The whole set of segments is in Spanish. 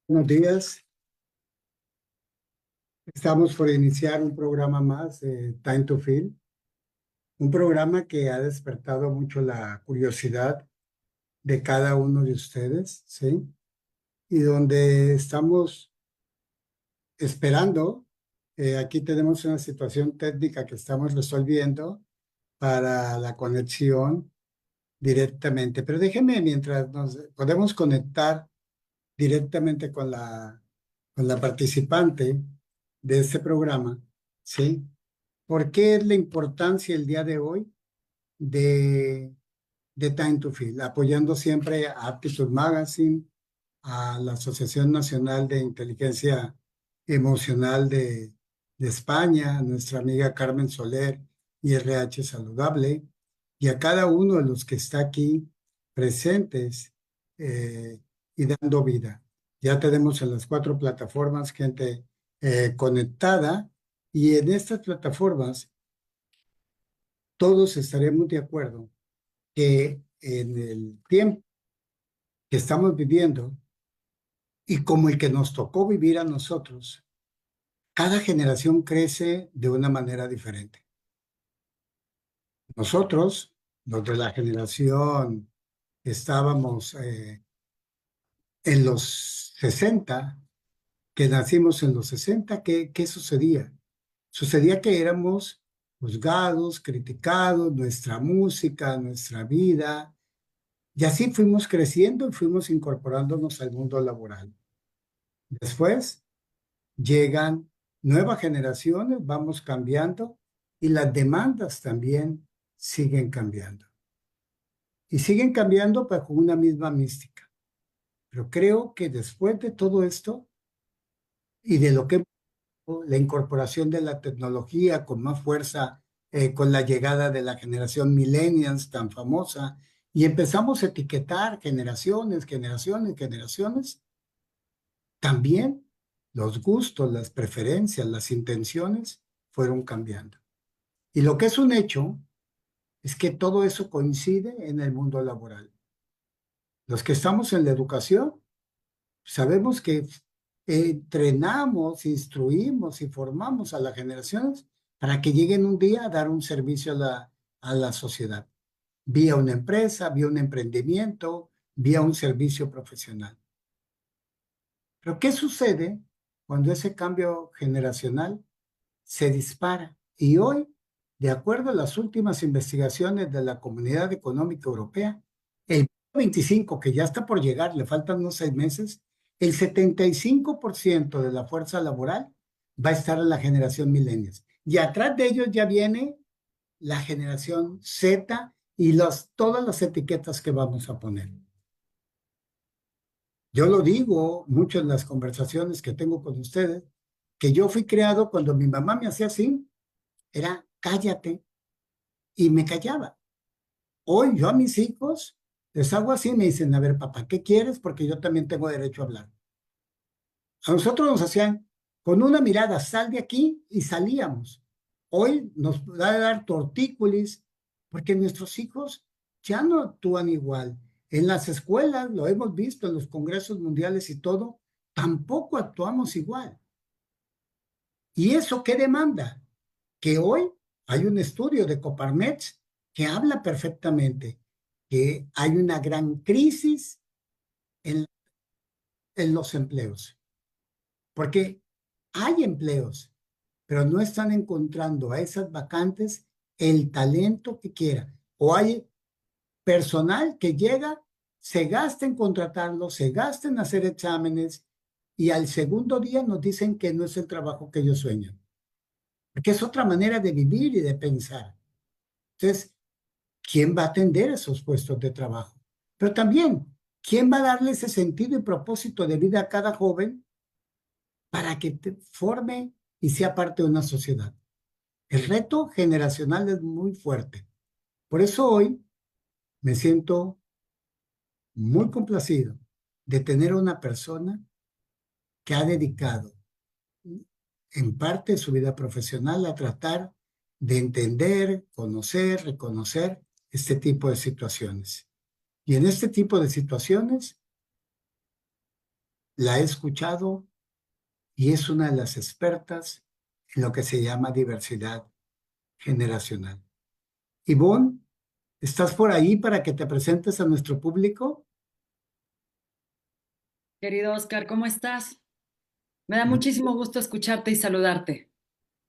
Buenos días. Estamos por iniciar un programa más de Time to Feel, un programa que ha despertado mucho la curiosidad de cada uno de ustedes, ¿sí? Y donde estamos esperando, aquí tenemos una situación técnica que estamos resolviendo para la conexión directamente. Pero déjenme, mientras nos podemos conectar directamente con la participante de este programa, ¿sí? ¿Por qué es la importancia el día de hoy de, de Time to Feel? Apoyando siempre a Aptitude Magazine, a la Asociación Nacional de Inteligencia Emocional de España, a nuestra amiga Carmen Soler y RH Saludable, y a cada uno de los que está aquí presentes eh, y dando vida. Ya tenemos en las 4 plataformas gente conectada, y en estas plataformas todos estaremos de acuerdo que en el tiempo que estamos viviendo y como el que nos tocó vivir a nosotros, cada generación crece de una manera diferente. Nosotros, los de la generación que estábamos en los 60, que nacimos en los 60, ¿qué sucedía? Sucedía que éramos juzgados, criticados, nuestra música, nuestra vida. Y así fuimos creciendo y fuimos incorporándonos al mundo laboral. Después llegan nuevas generaciones, vamos cambiando y las demandas también siguen cambiando. Y siguen cambiando bajo una misma mística. Pero creo que después de todo esto y de lo que la incorporación de la tecnología con más fuerza, con la llegada de la generación millennials tan famosa, y empezamos a etiquetar generaciones, generaciones, generaciones. También los gustos, las preferencias, las intenciones fueron cambiando. Y lo que es un hecho es que todo eso coincide en el mundo laboral. Los que estamos en la educación sabemos que entrenamos, instruimos y formamos a las generaciones para que lleguen un día a dar un servicio a la sociedad, vía una empresa, vía un emprendimiento, vía un servicio profesional. Pero ¿qué sucede cuando ese cambio generacional se dispara? Y hoy, de acuerdo a las últimas investigaciones de la Comunidad Económica Europea, el 25, que ya está por llegar, le faltan unos 6 meses, el 75% de la fuerza laboral va a estar en la generación millennials. Y atrás de ellos ya viene la generación Z y todas las etiquetas que vamos a poner. Yo lo digo mucho en las conversaciones que tengo con ustedes, que yo fui creado cuando mi mamá me hacía así, era cállate, y me callaba. Hoy yo a mis hijos les hago así y me dicen, a ver, papá, ¿qué quieres? Porque yo también tengo derecho a hablar. A nosotros nos hacían con una mirada, sal de aquí y salíamos. Hoy nos va a dar tortícolis porque nuestros hijos ya no actúan igual. En las escuelas, lo hemos visto en los congresos mundiales y todo, tampoco actuamos igual. ¿Y eso qué demanda? Que hoy hay un estudio de Coparmex que habla perfectamente que hay una gran crisis en, en los empleos, porque hay empleos, pero no están encontrando a esas vacantes el talento que quiera. O hay personal que llega, se gasta en contratarlo, se gasta en hacer exámenes y al segundo día nos dicen que no es el trabajo que ellos sueñan, porque es otra manera de vivir y de pensar. Entonces, ¿quién va a atender esos puestos de trabajo? Pero también, ¿quién va a darle ese sentido y propósito de vida a cada joven para que te forme y sea parte de una sociedad? El reto generacional es muy fuerte. Por eso hoy me siento muy complacido de tener una persona que ha dedicado en parte su vida profesional a tratar de entender, conocer, reconocer este tipo de situaciones. Y en este tipo de situaciones la he escuchado y es una de las expertas en lo que se llama diversidad generacional. Ivonne, ¿estás por ahí para que te presentes a nuestro público? Querido Oscar, ¿cómo estás? Me da muchísimo gusto escucharte y saludarte.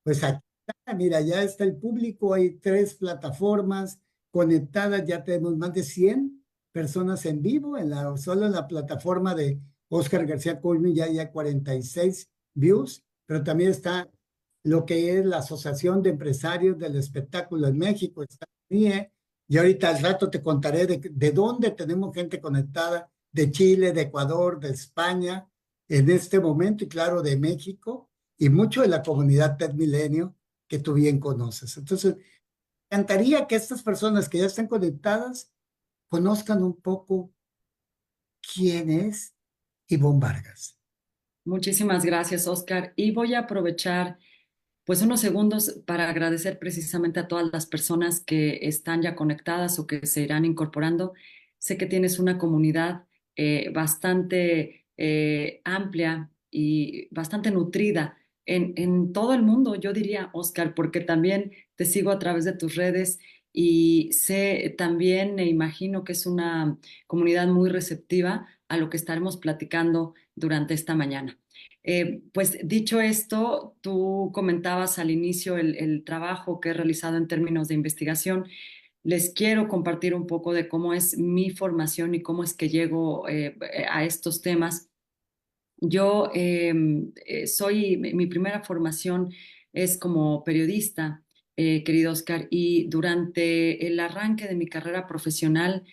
Pues aquí está, mira, ya está el público, hay 3 plataformas conectadas, ya tenemos más de 100 personas en vivo, solo en la plataforma de Oscar García Colme ya hay 46 views, pero también está lo que es la Asociación de Empresarios del Espectáculo en México, está MIE, y ahorita al rato te contaré de dónde tenemos gente conectada, de Chile, de Ecuador, de España, en este momento, y claro, de México y mucho de la comunidad Ted Milenio que tú bien conoces. Entonces, me encantaría que estas personas que ya están conectadas conozcan un poco quién es Ivonne Vargas. Muchísimas gracias, Oscar. Y voy a aprovechar pues unos segundos para agradecer precisamente a todas las personas que están ya conectadas o que se irán incorporando. Sé que tienes una comunidad bastante amplia y bastante nutrida en todo el mundo, yo diría, Oscar, porque también te sigo a través de tus redes y sé también e imagino que es una comunidad muy receptiva a lo que estaremos platicando durante esta mañana. Pues dicho esto, tú comentabas al inicio el trabajo que he realizado en términos de investigación. Les quiero compartir un poco de cómo es mi formación y cómo es que llego a estos temas. Yo mi primera formación es como periodista, querido Oscar, y durante el arranque de mi carrera profesional,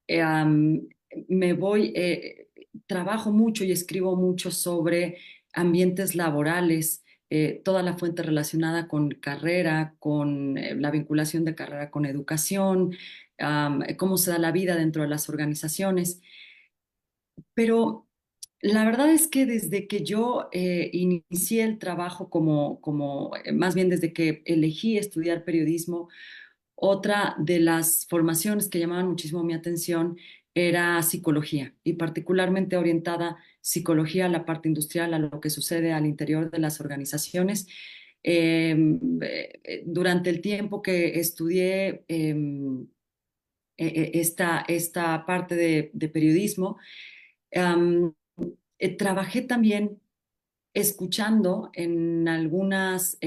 eh, am, me voy, trabajo mucho y escribo mucho sobre ambientes laborales, toda la fuente relacionada con carrera, con la vinculación de carrera con educación, cómo se da la vida dentro de las organizaciones. Pero la verdad es que desde que yo inicié el trabajo más bien desde que elegí estudiar periodismo, otra de las formaciones que llamaban muchísimo mi atención era psicología y particularmente orientada psicología a la parte industrial, a lo que sucede al interior de las organizaciones. Durante el tiempo que estudié esta parte de periodismo, em, trabajé también escuchando en algunos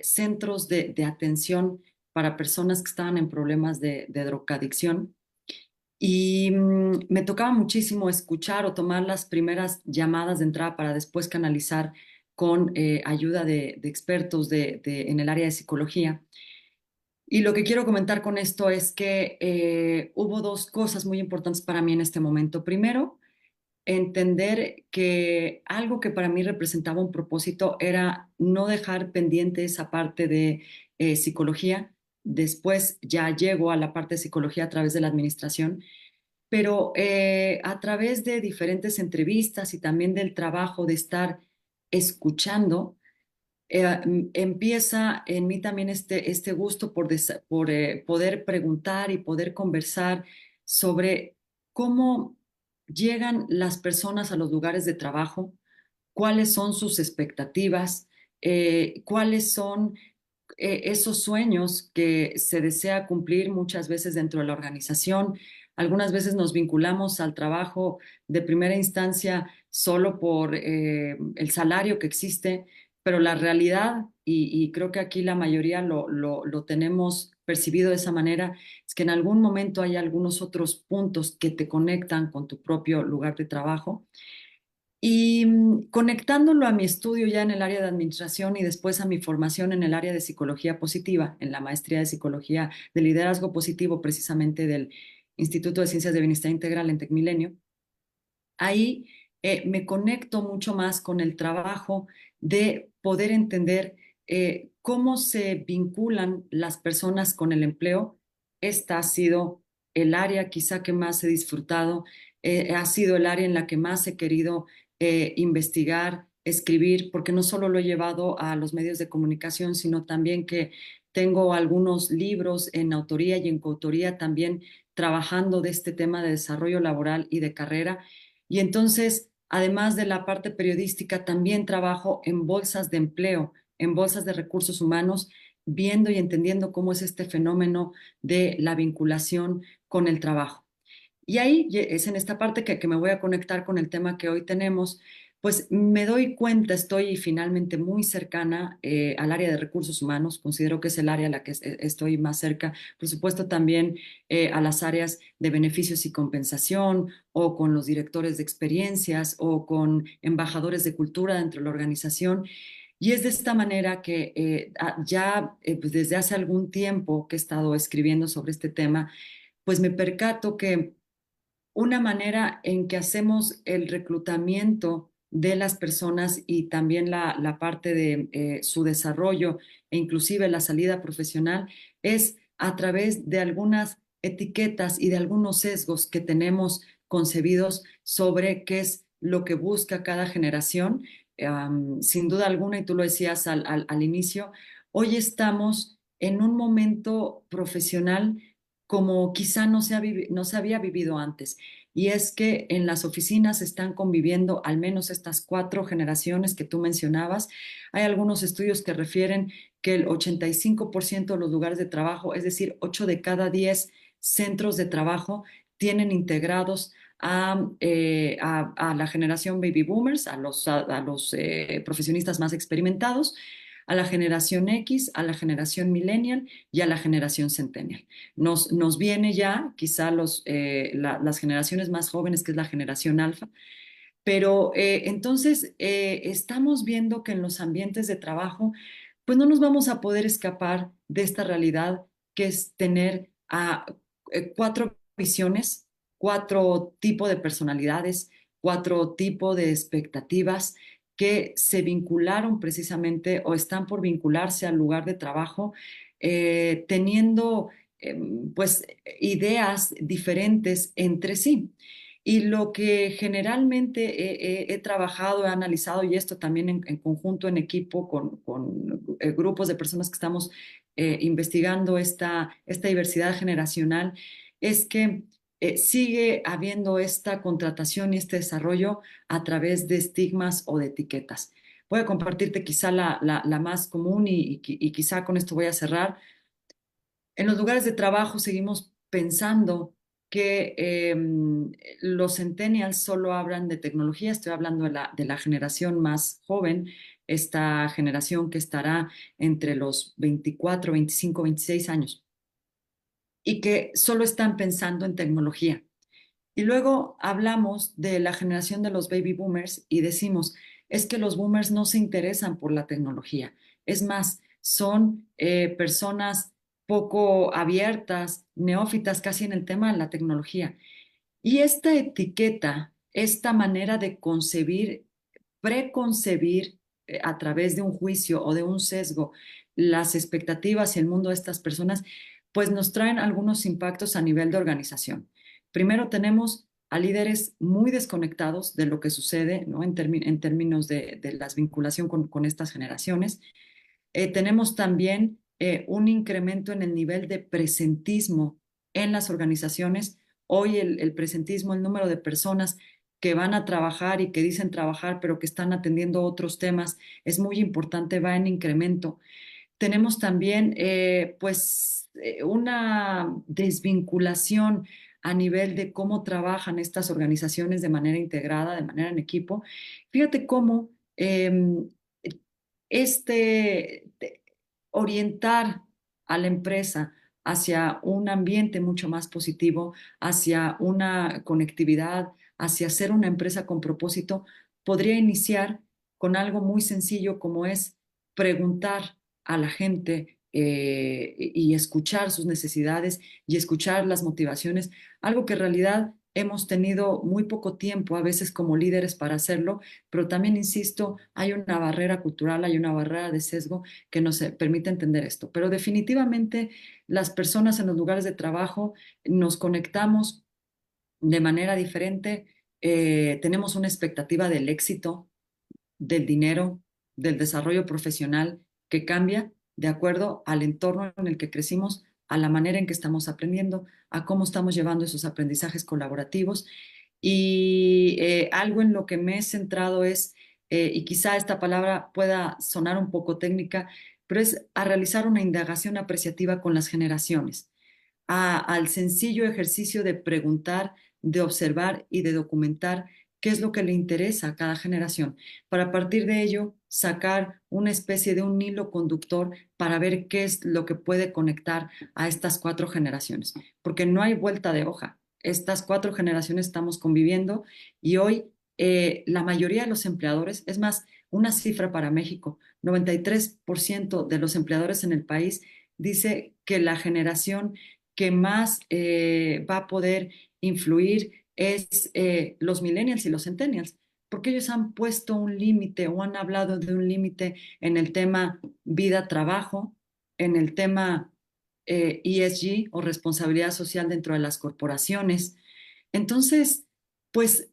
centros de atención para personas que estaban en problemas de drogadicción y me tocaba muchísimo escuchar o tomar las primeras llamadas de entrada para después canalizar con ayuda de expertos en el área de psicología. Y lo que quiero comentar con esto es que hubo dos cosas muy importantes para mí en este momento. Primero, entender que algo que para mí representaba un propósito era no dejar pendiente esa parte de psicología. Después ya llego a la parte de psicología a través de la administración, pero a través de diferentes entrevistas y también del trabajo de estar escuchando, empieza en mí también este gusto por poder preguntar y poder conversar sobre cómo llegan las personas a los lugares de trabajo, cuáles son sus expectativas, cuáles son esos sueños que se desea cumplir muchas veces dentro de la organización. Algunas veces nos vinculamos al trabajo de primera instancia solo por el salario que existe, pero la realidad, y creo que aquí la mayoría lo tenemos percibido de esa manera, es que en algún momento hay algunos otros puntos que te conectan con tu propio lugar de trabajo y conectándolo a mi estudio ya en el área de administración y después a mi formación en el área de psicología positiva, en la maestría de psicología de liderazgo positivo, precisamente del Instituto de Ciencias de Bienestar Integral en Tecmilenio, ahí me conecto mucho más con el trabajo de poder entender cómo se vinculan las personas con el empleo. Esta ha sido el área quizá que más he disfrutado, ha sido el área en la que más he querido investigar, escribir, porque no solo lo he llevado a los medios de comunicación, sino también que tengo algunos libros en autoría y en coautoría también trabajando de este tema de desarrollo laboral y de carrera. Y entonces Además de la parte periodística, también trabajo en bolsas de empleo, en bolsas de recursos humanos, viendo y entendiendo cómo es este fenómeno de la vinculación con el trabajo. Y ahí es en esta parte que me voy a conectar con el tema que hoy tenemos, pues me doy cuenta, estoy finalmente muy cercana al área de recursos humanos, considero que es el área a la que estoy más cerca, por supuesto también a las áreas de beneficios y compensación o con los directores de experiencias o con embajadores de cultura dentro de la organización. Y es de esta manera que ya pues desde hace algún tiempo que he estado escribiendo sobre este tema, pues me percato que una manera en que hacemos el reclutamiento de las personas y también la parte de su desarrollo e inclusive la salida profesional es a través de algunas etiquetas y de algunos sesgos que tenemos concebidos sobre qué es lo que busca cada generación. Sin duda alguna, y tú lo decías al inicio, hoy estamos en un momento profesional como quizá no se había vivido antes. Y es que en las oficinas están conviviendo al menos estas cuatro generaciones que tú mencionabas. Hay algunos estudios que refieren que el 85% de los lugares de trabajo, es decir, 8 de cada 10 centros de trabajo, tienen integrados a la generación baby boomers, a los profesionistas más experimentados, a la generación X, a la generación millennial y a la generación centennial. Nos viene ya quizá las generaciones más jóvenes, que es la generación alfa, pero entonces estamos viendo que en los ambientes de trabajo, pues no nos vamos a poder escapar de esta realidad que es tener a cuatro visiones, cuatro tipos de personalidades, cuatro tipos de expectativas que se vincularon precisamente o están por vincularse al lugar de trabajo, teniendo pues ideas diferentes entre sí. Y lo que generalmente he trabajado, he analizado, y esto también en conjunto, en equipo, con grupos de personas que estamos investigando esta diversidad generacional, es que sigue habiendo esta contratación y este desarrollo a través de estigmas o de etiquetas. Voy a compartirte quizá la más común y quizá con esto voy a cerrar. En los lugares de trabajo seguimos pensando que los centennials solo hablan de tecnología. Estoy hablando de la generación más joven, esta generación que estará entre los 24, 25, 26 años y que solo están pensando en tecnología. Y luego hablamos de la generación de los baby boomers y decimos, es que los boomers no se interesan por la tecnología. Es más, son personas poco abiertas, neófitas casi en el tema de la tecnología. Y esta etiqueta, esta manera de concebir, preconcebir a través de un juicio o de un sesgo las expectativas y el mundo de estas personas, pues nos traen algunos impactos a nivel de organización. Primero tenemos a líderes muy desconectados de lo que sucede, ¿no? En términos de la vinculación con estas generaciones. Tenemos también un incremento en el nivel de presentismo en las organizaciones. Hoy el presentismo, el número de personas que van a trabajar y que dicen trabajar, pero que están atendiendo otros temas, es muy importante, va en incremento. Tenemos también, una desvinculación a nivel de cómo trabajan estas organizaciones de manera integrada, de manera en equipo. Fíjate cómo orientar a la empresa hacia un ambiente mucho más positivo, hacia una conectividad, hacia ser una empresa con propósito, podría iniciar con algo muy sencillo como es preguntar a la gente y escuchar sus necesidades y escuchar las motivaciones, algo que en realidad hemos tenido muy poco tiempo a veces como líderes para hacerlo, pero también, insisto, hay una barrera cultural, hay una barrera de sesgo que nos permite entender esto. Pero definitivamente las personas en los lugares de trabajo nos conectamos de manera diferente, tenemos una expectativa del éxito, del dinero, del desarrollo profesional que cambia de acuerdo al entorno en el que crecimos, a la manera en que estamos aprendiendo, a cómo estamos llevando esos aprendizajes colaborativos. Y algo en lo que me he centrado es, y quizá esta palabra pueda sonar un poco técnica, pero es a realizar una indagación apreciativa con las generaciones, al sencillo ejercicio de preguntar, de observar y de documentar qué es lo que le interesa a cada generación, para a partir de ello sacar una especie de un hilo conductor para ver qué es lo que puede conectar a estas cuatro generaciones, porque no hay vuelta de hoja. Estas cuatro generaciones estamos conviviendo y hoy la mayoría de los empleadores, es más, una cifra para México, 93% de los empleadores en el país dice que la generación que más va a poder influir es los millennials y los centennials, porque ellos han puesto un límite o han hablado de un límite en el tema vida-trabajo, en el tema ESG o responsabilidad social dentro de las corporaciones. Entonces, pues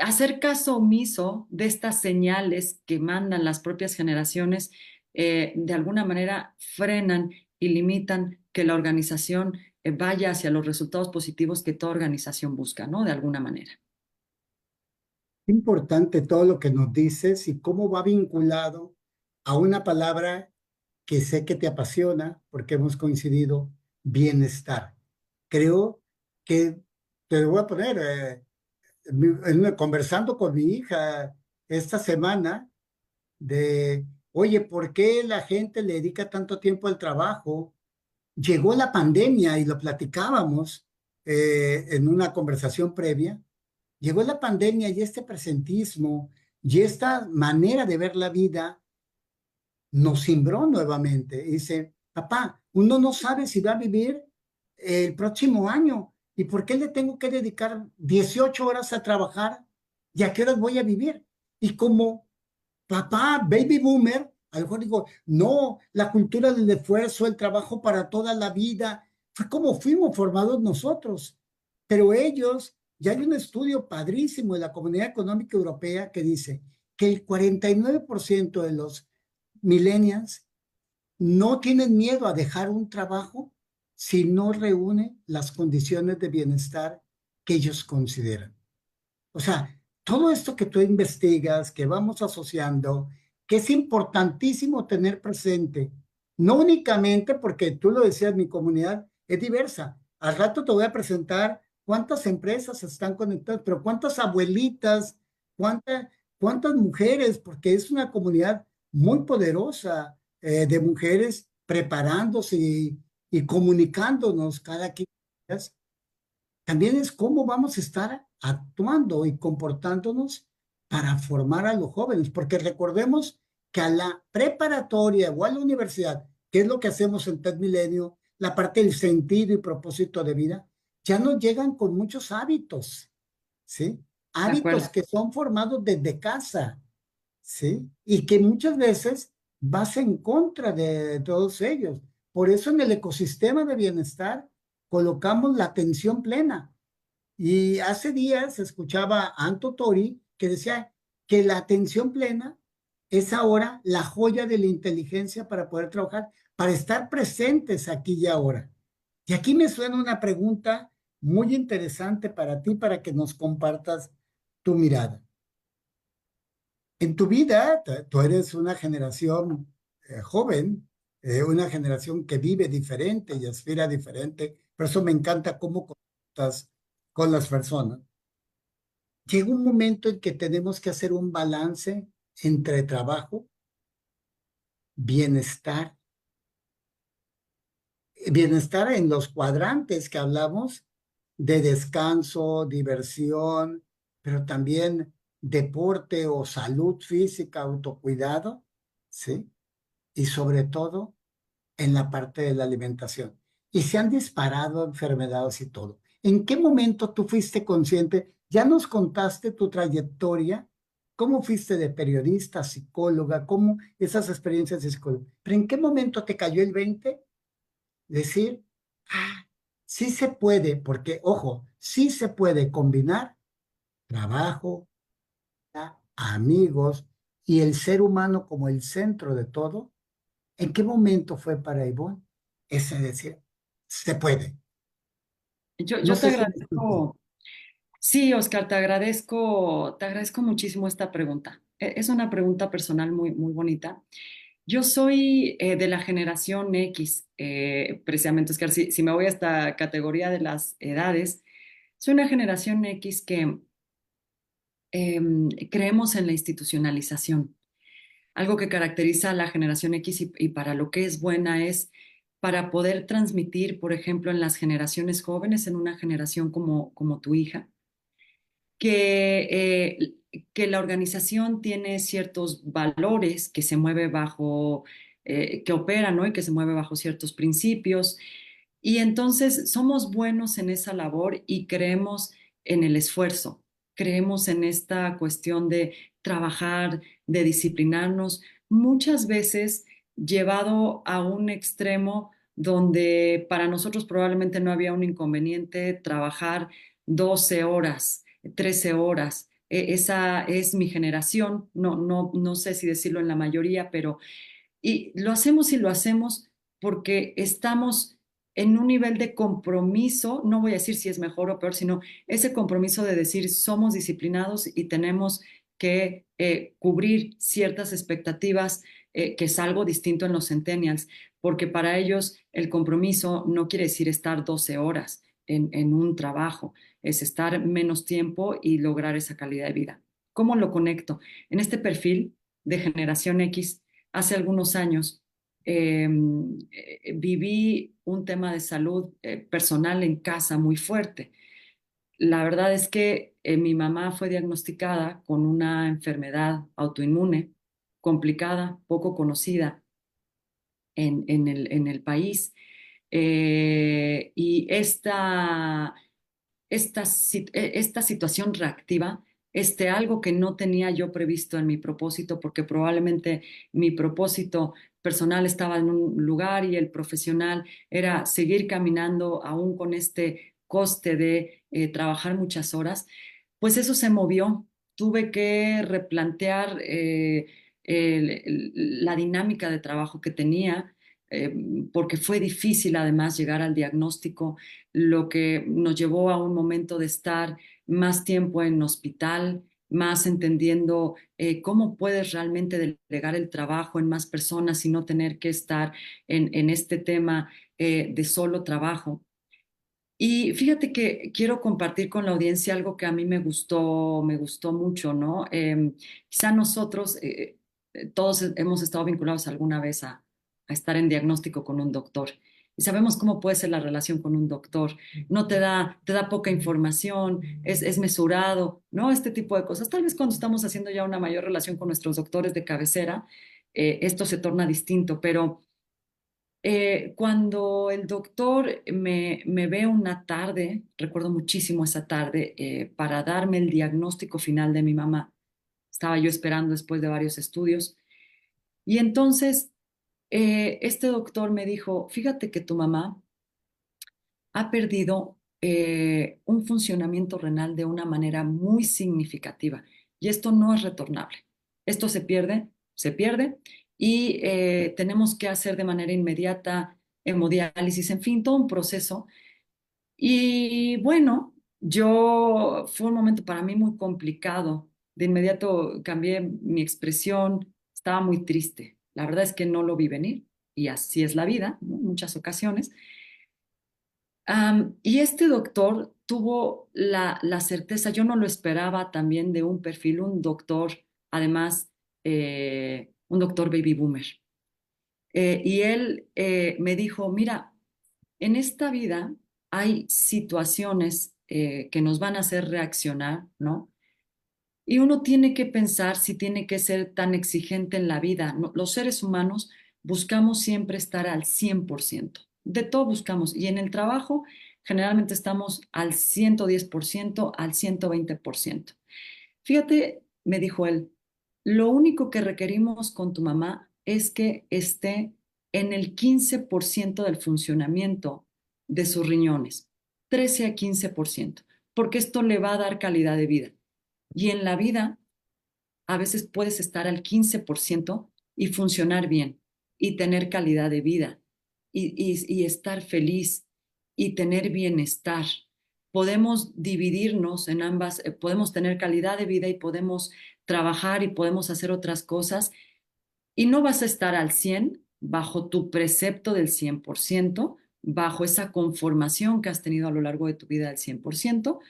hacer caso omiso de estas señales que mandan las propias generaciones, de alguna manera frenan y limitan que la organización vaya hacia los resultados positivos que toda organización busca, ¿no? De alguna manera. Importante todo lo que nos dices y cómo va vinculado a una palabra que sé que te apasiona porque hemos coincidido, bienestar. Creo que te voy a poner, conversando con mi hija esta semana de, oye, ¿por qué la gente le dedica tanto tiempo al trabajo? Llegó la pandemia y lo platicábamos en una conversación previa. Llegó la pandemia y este presentismo y esta manera de ver la vida nos cimbró nuevamente. Dice, papá, uno no sabe si va a vivir el próximo año y por qué le tengo que dedicar 18 horas a trabajar y a qué horas voy a vivir. Y como papá, baby boomer, a lo mejor digo, no, la cultura del esfuerzo, el trabajo para toda la vida, fue como fuimos formados nosotros. Pero ellos, ya hay un estudio padrísimo de la Comunidad Económica Europea que dice que el 49% de los millennials no tienen miedo a dejar un trabajo si no reúne las condiciones de bienestar que ellos consideran. O sea, todo esto que tú investigas, que vamos asociando, que es importantísimo tener presente, no únicamente porque tú lo decías, mi comunidad es diversa. Al rato te voy a presentar cuántas empresas están conectadas, pero cuántas abuelitas, cuántas, cuántas mujeres, porque es una comunidad muy poderosa de mujeres preparándose y comunicándonos cada 15 días. También es cómo vamos a estar actuando y comportándonos para formar a los jóvenes, porque recordemos que a la preparatoria o a la universidad, que es lo que hacemos en TED Milenio, la parte del sentido y propósito de vida, ya nos llegan con muchos hábitos, ¿sí? De Hábitos acuerdo. que son formados desde casa, ¿sí? Y que muchas veces vas en contra de todos ellos. Por eso en el ecosistema de bienestar colocamos la atención plena. Y hace días escuchaba a Anto Tori que decía que la atención plena es ahora la joya de la inteligencia para poder trabajar, para estar presentes aquí y ahora. Y aquí me suena una pregunta muy interesante para ti, para que nos compartas tu mirada. En tu vida, tú eres una generación joven, una generación que vive diferente y aspira diferente. Por eso me encanta cómo conectas con las personas. Llega un momento en que tenemos que hacer un balance entre trabajo, bienestar, bienestar en los cuadrantes que hablamos de descanso, diversión, pero también deporte o salud física, autocuidado, ¿sí? Y sobre todo en la parte de la alimentación. Y se han disparado enfermedades y todo. ¿En qué momento tú fuiste consciente? Ya nos contaste tu trayectoria, cómo fuiste de periodista, psicóloga, cómo esas experiencias de psicóloga. Pero ¿en qué momento te cayó el 20? Decir, ah, sí se puede, porque, ojo, sí se puede combinar trabajo, amigos y el ser humano como el centro de todo. ¿En qué momento fue para Ivonne ese decir, se puede? Yo, No yo te sé si me explico. agradezco. Sí, Oscar, te agradezco muchísimo esta pregunta. Es una pregunta personal muy, muy bonita. Yo soy de la generación X, precisamente, Oscar, si me voy a esta categoría de las edades, soy una generación X que creemos en la institucionalización. Algo que caracteriza a la generación X y para lo que es buena es para poder transmitir, por ejemplo, en las generaciones jóvenes, en una generación como tu hija que la organización tiene ciertos valores que se mueve bajo, que operan, ¿no? Y que se mueve bajo ciertos principios. Y entonces somos buenos en esa labor y creemos en el esfuerzo, creemos en esta cuestión de trabajar, de disciplinarnos, muchas veces llevado a un extremo donde para nosotros probablemente no había un inconveniente trabajar 12 horas 13 horas. Esa es mi generación, no sé si decirlo en la mayoría, pero y lo hacemos porque estamos en un nivel de compromiso, no voy a decir si es mejor o peor, sino ese compromiso de decir somos disciplinados y tenemos que cubrir ciertas expectativas, que es algo distinto en los centennials, porque para ellos el compromiso no quiere decir estar 12 horas en un trabajo, es estar menos tiempo y lograr esa calidad de vida. ¿Cómo lo conecto? En este perfil de generación X, hace algunos años, viví un tema de salud personal en casa muy fuerte. La verdad es que mi mamá fue diagnosticada con una enfermedad autoinmune complicada, poco conocida en el país. Y esta situación reactiva, algo que no tenía yo previsto en mi propósito, porque probablemente mi propósito personal estaba en un lugar y el profesional era seguir caminando aún con este coste de trabajar muchas horas, pues eso se movió. Tuve que replantear la dinámica de trabajo que tenía, eh, porque fue difícil además llegar al diagnóstico, lo que nos llevó a un momento de estar más tiempo en hospital, más entendiendo cómo puedes realmente delegar el trabajo en más personas y no tener que estar en este tema de solo trabajo. Y fíjate que quiero compartir con la audiencia algo que a mí me gustó mucho, ¿no? Quizá nosotros, todos hemos estado vinculados alguna vez a estar en diagnóstico con un doctor y sabemos cómo puede ser la relación con un doctor. No te da poca información, es mesurado, ¿no? Este tipo de cosas. Tal vez cuando estamos haciendo ya una mayor relación con nuestros doctores de cabecera, esto se torna distinto, pero cuando el doctor me ve una tarde, recuerdo muchísimo esa tarde, para darme el diagnóstico final de mi mamá, estaba yo esperando después de varios estudios, y entonces este doctor me dijo, fíjate que tu mamá ha perdido un funcionamiento renal de una manera muy significativa y esto no es retornable. Esto se pierde y tenemos que hacer de manera inmediata hemodiálisis, en fin, todo un proceso. Y bueno, yo fue un momento para mí muy complicado. De inmediato cambié mi expresión, estaba muy triste. La verdad es que no lo vi venir y así es la vida, ¿no? En muchas ocasiones. Y este doctor tuvo la certeza, yo no lo esperaba también de un perfil, un doctor, además, un doctor baby boomer. Y él me dijo, mira, en esta vida hay situaciones que nos van a hacer reaccionar, ¿no? Y uno tiene que pensar si tiene que ser tan exigente en la vida. Los seres humanos buscamos siempre estar al 100%. De todo buscamos. Y en el trabajo generalmente estamos al 110%, al 120%. Fíjate, me dijo él, lo único que requerimos con tu mamá es que esté en el 15% del funcionamiento de sus riñones, 13 a 15%, porque esto le va a dar calidad de vida. Y en la vida, a veces puedes estar al 15% y funcionar bien y tener calidad de vida y estar feliz y tener bienestar. podemos dividirnos en ambas, podemos tener calidad de vida y podemos trabajar y podemos hacer otras cosas y no vas a estar al 100 bajo tu precepto del 100%, bajo esa conformación que has tenido a lo largo de tu vida del 100%,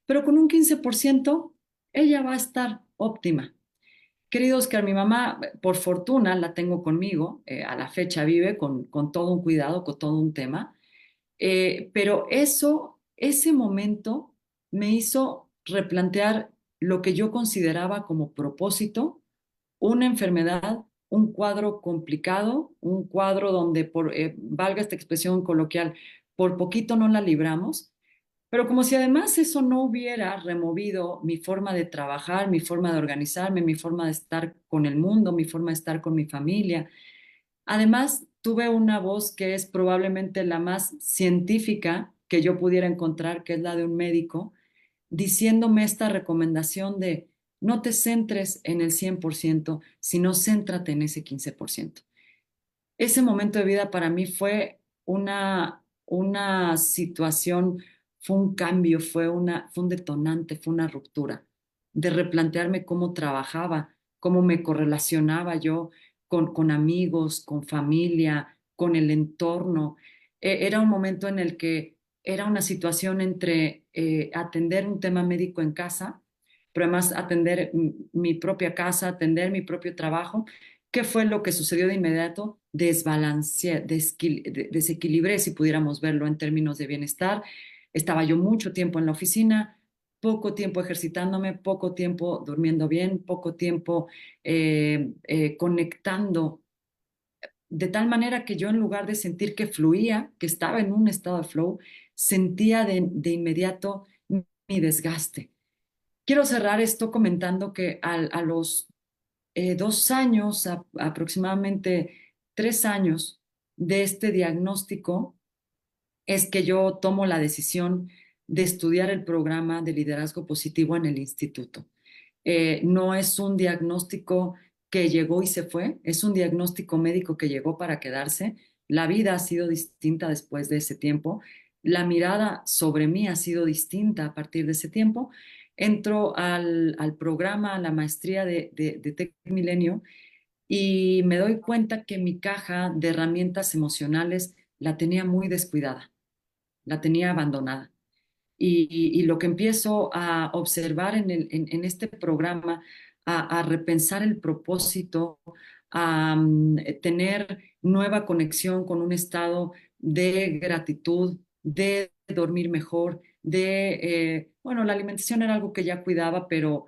pero con un 15% ella va a estar óptima. Querido Oscar, mi mamá, por fortuna, la tengo conmigo, a la fecha vive con todo un cuidado, con todo un tema, pero ese momento me hizo replantear lo que yo consideraba como propósito, una enfermedad, un cuadro complicado, un cuadro donde, valga esta expresión coloquial, por poquito no la libramos, pero como si además eso no hubiera removido mi forma de trabajar, mi forma de organizarme, mi forma de estar con el mundo, mi forma de estar con mi familia. Además, tuve una voz que es probablemente la más científica que yo pudiera encontrar, que es la de un médico, diciéndome esta recomendación de no te centres en el 100%, sino céntrate en ese 15%. Ese momento de vida para mí fue una situación, fue un cambio, fue un detonante, fue una ruptura de replantearme cómo trabajaba, cómo me correlacionaba yo con amigos, con familia, con el entorno. Era un momento en el que era una situación entre atender un tema médico en casa, pero además atender mi propia casa, atender mi propio trabajo. ¿Qué fue lo que sucedió de inmediato? Desbalanceé, desequilibré, si pudiéramos verlo en términos de bienestar. Estaba yo mucho tiempo en la oficina, poco tiempo ejercitándome, poco tiempo durmiendo bien, poco tiempo conectando, de tal manera que yo en lugar de sentir que fluía, que estaba en un estado de flow, sentía de inmediato mi desgaste. Quiero cerrar esto comentando que a los 2 años, aproximadamente 3 años de este diagnóstico, es que yo tomo la decisión de estudiar el programa de liderazgo positivo en el instituto. No es un diagnóstico que llegó y se fue, es un diagnóstico médico que llegó para quedarse. La vida ha sido distinta después de ese tiempo. La mirada sobre mí ha sido distinta a partir de ese tiempo. Entro al programa, a la maestría de Tec Milenio y me doy cuenta que mi caja de herramientas emocionales la tenía muy descuidada, la tenía abandonada. Y lo que empiezo a observar en este programa, a repensar el propósito, a tener nueva conexión con un estado de gratitud, de dormir mejor, bueno, la alimentación era algo que ya cuidaba, pero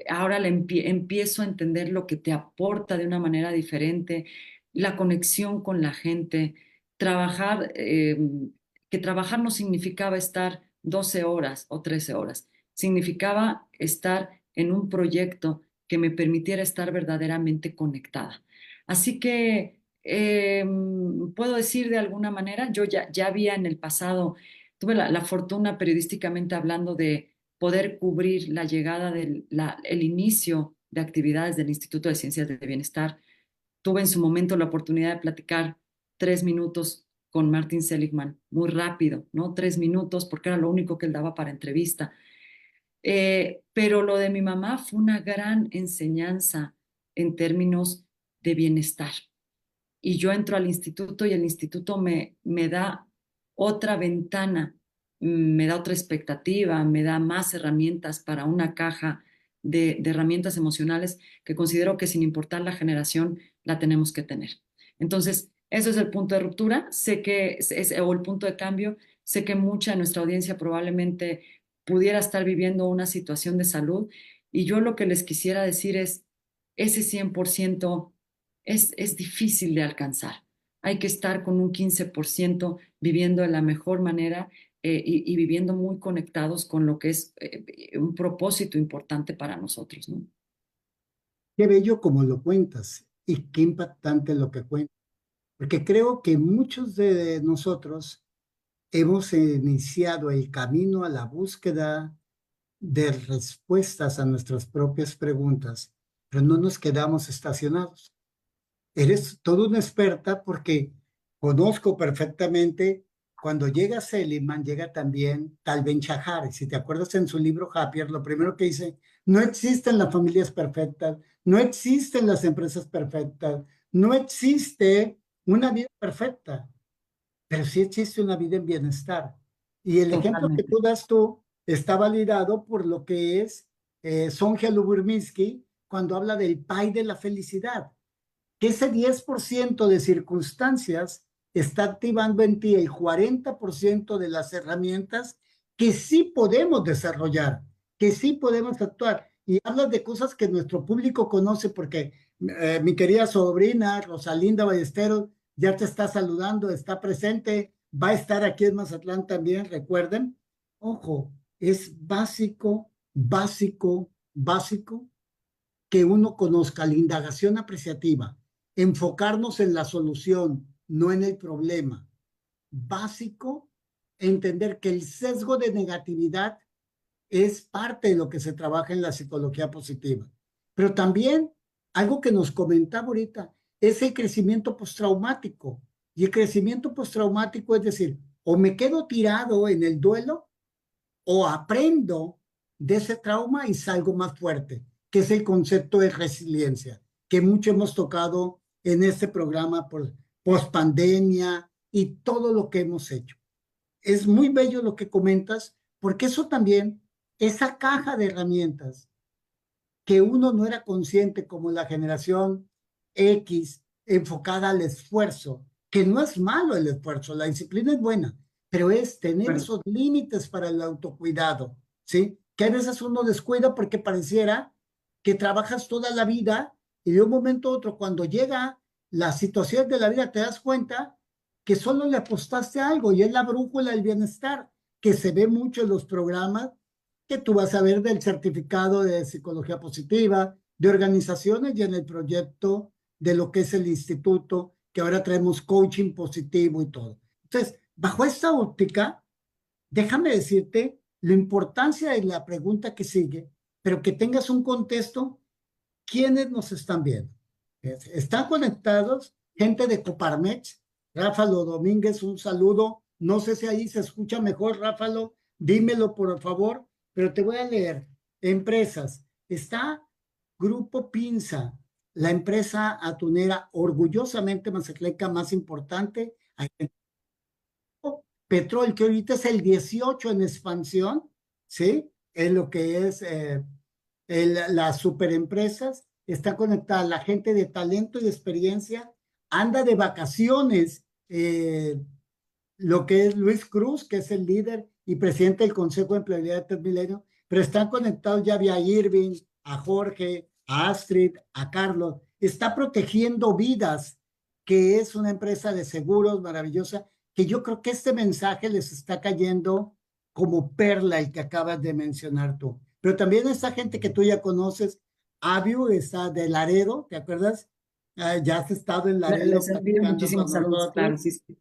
ahora empiezo a entender lo que te aporta de una manera diferente, la conexión con la gente, trabajar. Que trabajar no significaba estar 12 horas o 13 horas, significaba estar en un proyecto que me permitiera estar verdaderamente conectada. Así que puedo decir de alguna manera, yo ya había en el pasado, tuve la fortuna periodísticamente hablando de poder cubrir la llegada el inicio de actividades del Instituto de Ciencias de Bienestar. Tuve en su momento la oportunidad de platicar 3 minutos con Martin Seligman, muy rápido, ¿no? 3 minutos, porque era lo único que él daba para entrevista. Pero lo de mi mamá fue una gran enseñanza en términos de bienestar. Y yo entro al instituto y el instituto me da otra ventana, me da otra expectativa, me da más herramientas para una caja de herramientas emocionales que considero que sin importar la generación la tenemos que tener. Entonces, eso es el punto de ruptura, sé que o el punto de cambio, sé que mucha de nuestra audiencia probablemente pudiera estar viviendo una situación de salud y yo lo que les quisiera decir es, ese 100% es difícil de alcanzar. Hay que estar con un 15% viviendo de la mejor manera y viviendo muy conectados con lo que es un propósito importante para nosotros, ¿no? Qué bello como lo cuentas y qué impactante lo que cuentas, porque creo que muchos de nosotros hemos iniciado el camino a la búsqueda de respuestas a nuestras propias preguntas, pero no nos quedamos estacionados. Eres toda una experta porque conozco perfectamente cuando llega Seligman, llega también Tal Ben-Shahar. Si te acuerdas en su libro Happier, lo primero que dice, no existen las familias perfectas, no existen las empresas perfectas, no existe una vida perfecta, pero sí existe una vida en bienestar. Y el ejemplo que Totalmente. tú das tú está validado por lo que es Sonja Lyubomirsky cuando habla del pie de la felicidad, que ese 10% de circunstancias está activando en ti el 40% de las herramientas que sí podemos desarrollar, que sí podemos actuar. Y hablas de cosas que nuestro público conoce porque mi querida sobrina Rosalinda Ballesteros ya te está saludando, está presente, va a estar aquí en Mazatlán también, recuerden. Ojo, es básico, básico, básico que uno conozca la indagación apreciativa, enfocarnos en la solución, no en el problema. Básico, entender que el sesgo de negatividad es parte de lo que se trabaja en la psicología positiva. Pero también algo que nos comentaba ahorita es el crecimiento postraumático. Y el crecimiento postraumático es decir, o me quedo tirado en el duelo o aprendo de ese trauma y salgo más fuerte, que es el concepto de resiliencia, que mucho hemos tocado en este programa por post pandemia y todo lo que hemos hecho. Es muy bello lo que comentas, porque eso también, esa caja de herramientas que uno no era consciente como la generación X enfocada al esfuerzo, que no es malo el esfuerzo, la disciplina es buena, pero es tener Bueno, esos límites para el autocuidado, ¿sí? Que a veces uno descuida porque pareciera que trabajas toda la vida y de un momento a otro, cuando llega la situación de la vida, te das cuenta que solo le apostaste a algo y es la brújula del bienestar, que se ve mucho en los programas que tú vas a ver del certificado de psicología positiva, de organizaciones y en el proyecto de lo que es el instituto, que ahora traemos coaching positivo y todo. Entonces, bajo esta óptica, déjame decirte la importancia de la pregunta que sigue, pero que tengas un contexto, ¿quiénes nos están viendo? Están conectados gente de Coparmex, Ráfalo Domínguez, un saludo. No sé si ahí se escucha mejor, Ráfalo, dímelo por favor, pero te voy a leer. Empresas. Está Grupo Pinza, la empresa atunera orgullosamente mazatleca más importante. Petrol, que ahorita es el 18 en expansión, ¿sí? Es lo que es las superempresas, está conectada la gente de talento y de experiencia, anda de vacaciones, lo que es Luis Cruz, que es el líder y presidente del Consejo de Empleabilidad de Transmilenio, pero están conectados ya vía Irving, a Jorge, a Astrid, a Carlos, está protegiendo vidas, que es una empresa de seguros maravillosa, que yo creo que este mensaje les está cayendo como perla el que acabas de mencionar tú. Pero también esta gente que tú ya conoces, Aviu está de Laredo, ¿te acuerdas? Ya has estado en Laredo les envío platicando con muchísimos saludos, claro, nosotros. sí, sí.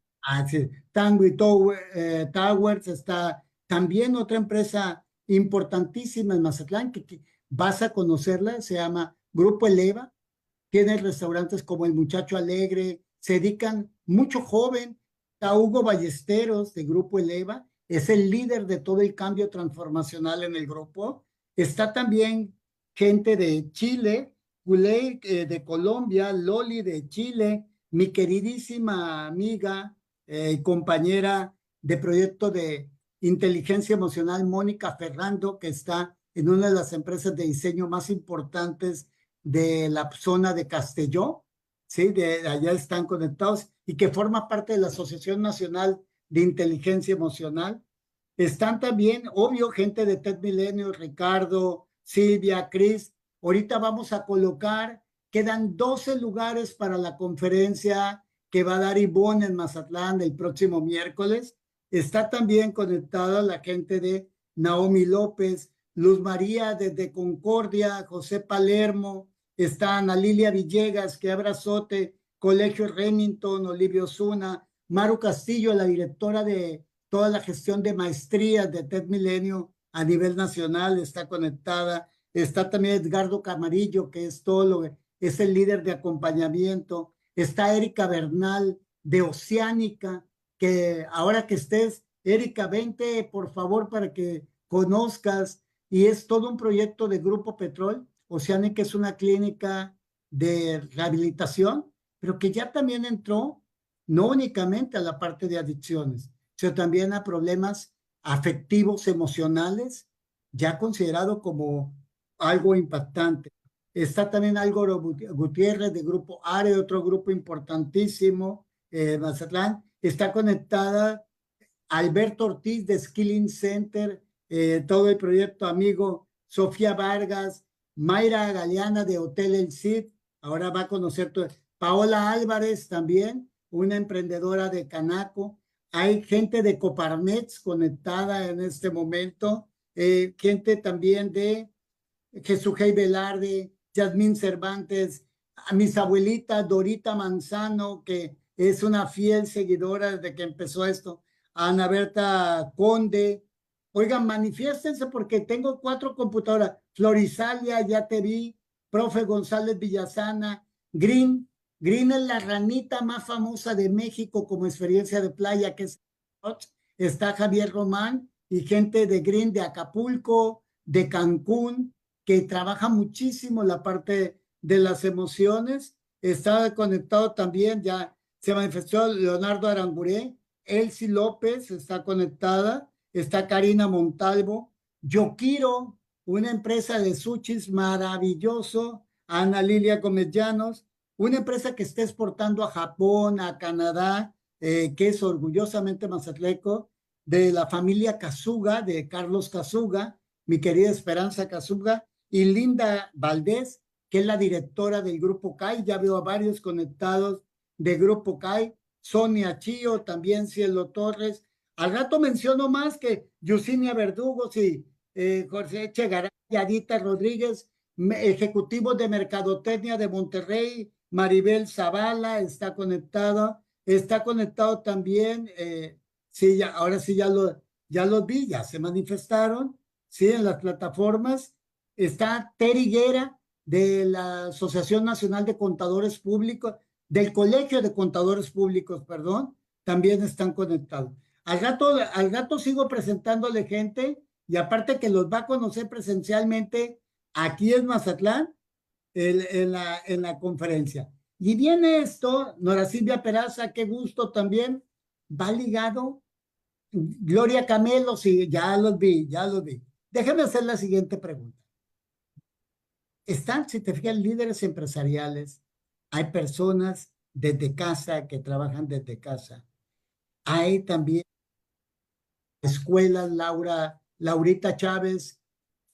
Sí. Tango y Towers está también otra empresa importantísima en Mazatlán que vas a conocerla, se llama Grupo Eleva, tiene restaurantes como El Muchacho Alegre, se dedican mucho joven, a Hugo Ballesteros de Grupo Eleva, es el líder de todo el cambio transformacional en el grupo. Está también gente de Chile, Guley de Colombia, Loli de Chile, mi queridísima amiga y compañera de proyecto de inteligencia emocional, Mónica Ferrando, que está en una de las empresas de diseño más importantes de la zona de Castelló, ¿sí? De allá están conectados y que forma parte de la Asociación Nacional de Inteligencia Emocional. Están también, obvio, gente de Ted Milenio, Ricardo, Silvia, Cris. Ahorita vamos a colocar, quedan 12 lugares para la conferencia que va a dar Ivonne en Mazatlán el próximo miércoles. Está también conectada la gente de Naomi López, Luz María desde Concordia, José Palermo, está Ana Lilia Villegas, que abrazote, Colegio Remington, Olivio Zuna, Maru Castillo, la directora de toda la gestión de maestrías de TED Milenio a nivel nacional, está conectada. Está también Edgardo Camarillo, que es todo lo, es el líder de acompañamiento. Está Erika Bernal de Oceánica, que ahora que estés, Erika, vente por favor para que conozcas. Y es todo un proyecto de Grupo Petrol Oceánica, es una clínica de rehabilitación, pero que ya también entró no únicamente a la parte de adicciones, sino también a problemas afectivos, emocionales, ya considerado como algo impactante. Está también Álvaro Gutiérrez de Grupo ARE, otro grupo importantísimo, Mazatlán. Está conectada Alberto Ortiz de Skilling Center, todo el proyecto amigo, Sofía Vargas, Mayra Galeana de Hotel El Cid, ahora va a conocer todo. Paola Álvarez también, una emprendedora de Canaco. Hay gente de Coparmex conectada en este momento, gente también de Jesús Hey Velarde, Yasmín Cervantes, a mis abuelitas, Dorita Manzano, que es una fiel seguidora desde que empezó esto, Ana Berta Conde. Oigan, manifiéstense porque tengo 4 computadoras. Florisalia, ya te vi, profe González Villasana, Green. Green es la ranita más famosa de México como experiencia de playa, que es está Javier Román y gente de Green de Acapulco, de Cancún, que trabaja muchísimo la parte de las emociones. Está conectado también, ya se manifestó Leonardo Aranguré, Elsie López está conectada, está Karina Montalvo, Yokiro, una empresa de sushis maravilloso, Ana Lilia Gómez Llanos, una empresa que está exportando a Japón, a Canadá, que es orgullosamente mazatleco, de la familia Kazuga, de Carlos Kazuga, mi querida Esperanza Kazuga, y Linda Valdés, que es la directora del Grupo CAI. Ya veo a varios conectados de Grupo CAI. Sonia Chío, también Cielo Torres. Al rato menciono más que Yusinia Verdugos y José Echegaray, Adita Rodríguez, ejecutivos de Mercadotecnia de Monterrey, Maribel Zavala está conectada. Está conectado también, sí, ya, ahora sí ya los vi, ya se manifestaron, sí, en las plataformas. Está Terry Guerra de la Asociación Nacional de Contadores Públicos, del Colegio de Contadores Públicos, perdón, también están conectados. Al gato sigo presentándole gente y aparte que los va a conocer presencialmente aquí en Mazatlán, en la conferencia. Y viene esto, Nora Silvia Peraza, qué gusto también, va ligado. Gloria Camelo, sí, ya los vi, ya los vi. Déjame hacer la siguiente pregunta. Están, si te fijas, líderes empresariales, hay personas desde casa que trabajan desde casa. Hay también escuelas, Laurita Chávez,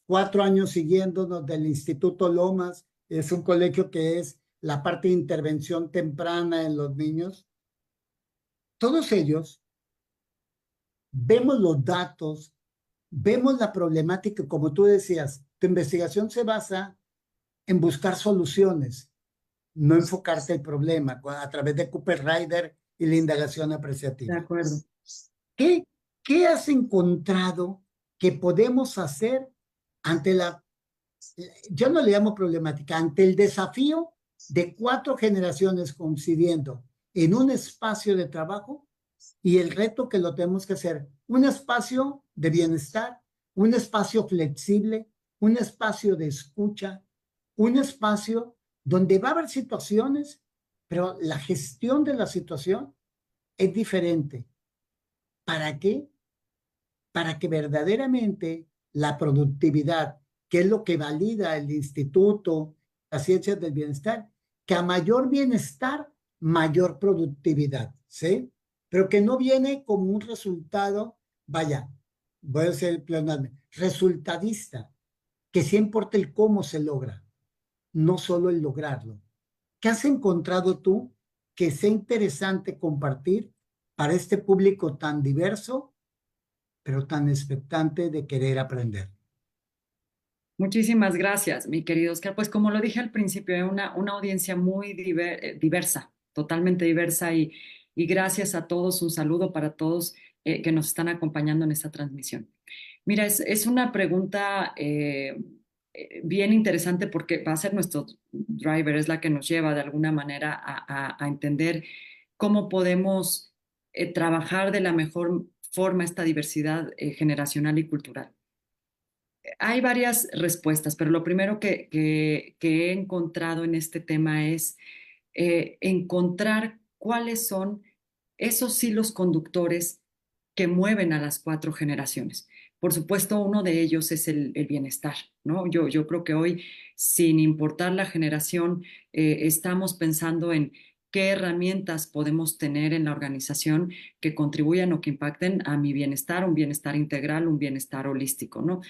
4 años siguiéndonos del Instituto Lomas, es un colegio que es la parte de intervención temprana en los niños. Todos ellos vemos los datos, vemos la problemática, como tú decías, tu investigación se basa en buscar soluciones, no enfocarte el problema a través de Cooper Rider y la indagación De apreciativa. acuerdo. ¿Qué, qué has encontrado que podemos hacer ante yo no le llamo problemática, ante el desafío de 4 generaciones coincidiendo en un espacio de trabajo y el reto que lo tenemos que hacer? Un espacio de bienestar, un espacio flexible, un espacio de escucha, un espacio donde va a haber situaciones, pero la gestión de la situación es diferente. ¿Para qué? Para que verdaderamente la productividad, que es lo que valida el Instituto, las Ciencias del Bienestar, que a mayor bienestar, mayor productividad, ¿sí? Pero que no viene como un resultado, vaya, voy a ser pleonasmo, resultadista, que sí importa el cómo se logra, no solo el lograrlo. ¿Qué has encontrado tú que sea interesante compartir para este público tan diverso pero tan expectante de querer aprender? Muchísimas gracias, mi querido Oscar. Pues como lo dije al principio, es una audiencia muy diversa, totalmente diversa y gracias a todos, un saludo para todos que nos están acompañando en esta transmisión. Mira, es una pregunta bien interesante porque va a ser nuestro driver, es la que nos lleva de alguna manera a entender cómo podemos trabajar de la mejor forma esta diversidad generacional y cultural? Hay varias respuestas, pero lo primero que he encontrado en este tema es encontrar cuáles son esos hilos conductores que mueven a las cuatro generaciones. Por supuesto, uno de ellos es el bienestar, ¿no? Yo creo que hoy, sin importar la generación, estamos pensando en qué herramientas podemos tener en la organización que contribuyan o que impacten a mi bienestar, un bienestar integral, un bienestar holístico, ¿no?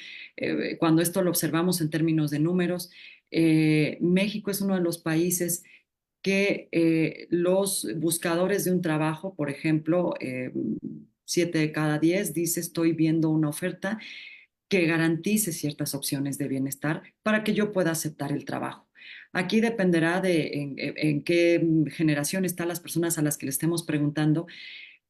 Cuando esto lo observamos en términos de números, México es uno de los países que los buscadores de un trabajo, por ejemplo, 7 de cada 10 dice estoy viendo una oferta que garantice ciertas opciones de bienestar para que yo pueda aceptar el trabajo. Aquí dependerá de en qué generación están las personas a las que le estemos preguntando,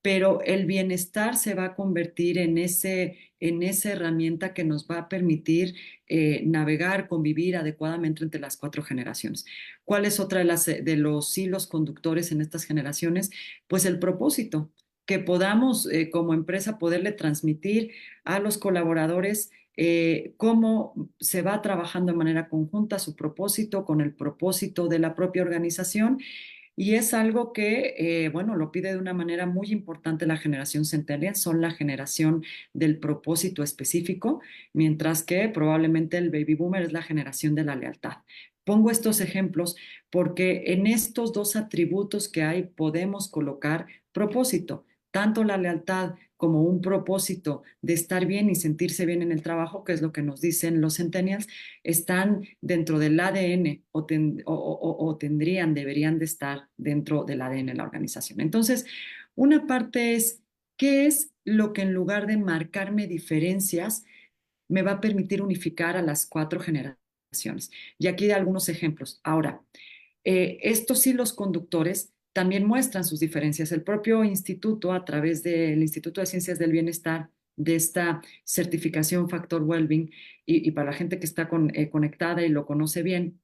pero el bienestar se va a convertir en esa herramienta que nos va a permitir navegar, convivir adecuadamente entre las cuatro generaciones. ¿Cuál es otra de los hilos conductores en estas generaciones? Pues el propósito, que podamos como empresa poderle transmitir a los colaboradores cómo se va trabajando de manera conjunta su propósito con el propósito de la propia organización y es algo que, bueno, lo pide de una manera muy importante la generación centennial, son la generación del propósito específico, mientras que probablemente el baby boomer es la generación de la lealtad. Pongo estos ejemplos porque en estos dos atributos que hay podemos colocar propósito, tanto la lealtad como un propósito de estar bien y sentirse bien en el trabajo, que es lo que nos dicen los centennials, están dentro del ADN o tendrían, deberían de estar dentro del ADN de la organización. Entonces, una parte es, ¿qué es lo que en lugar de marcarme diferencias me va a permitir unificar a las cuatro generaciones? Y aquí de algunos ejemplos. Ahora, estos hilos conductores también muestran sus diferencias. El propio instituto, a través del Instituto de Ciencias del Bienestar, de esta certificación Factor Wellbeing, y para la gente que está conectada y lo conoce bien,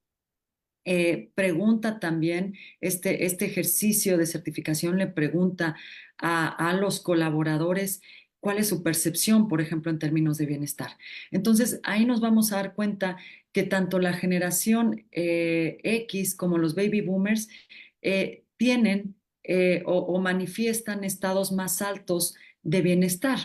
pregunta también, este ejercicio de certificación le pregunta a los colaboradores cuál es su percepción, por ejemplo, en términos de bienestar. Entonces, ahí nos vamos a dar cuenta que tanto la generación X como los baby boomers tienen o manifiestan estados más altos de bienestar.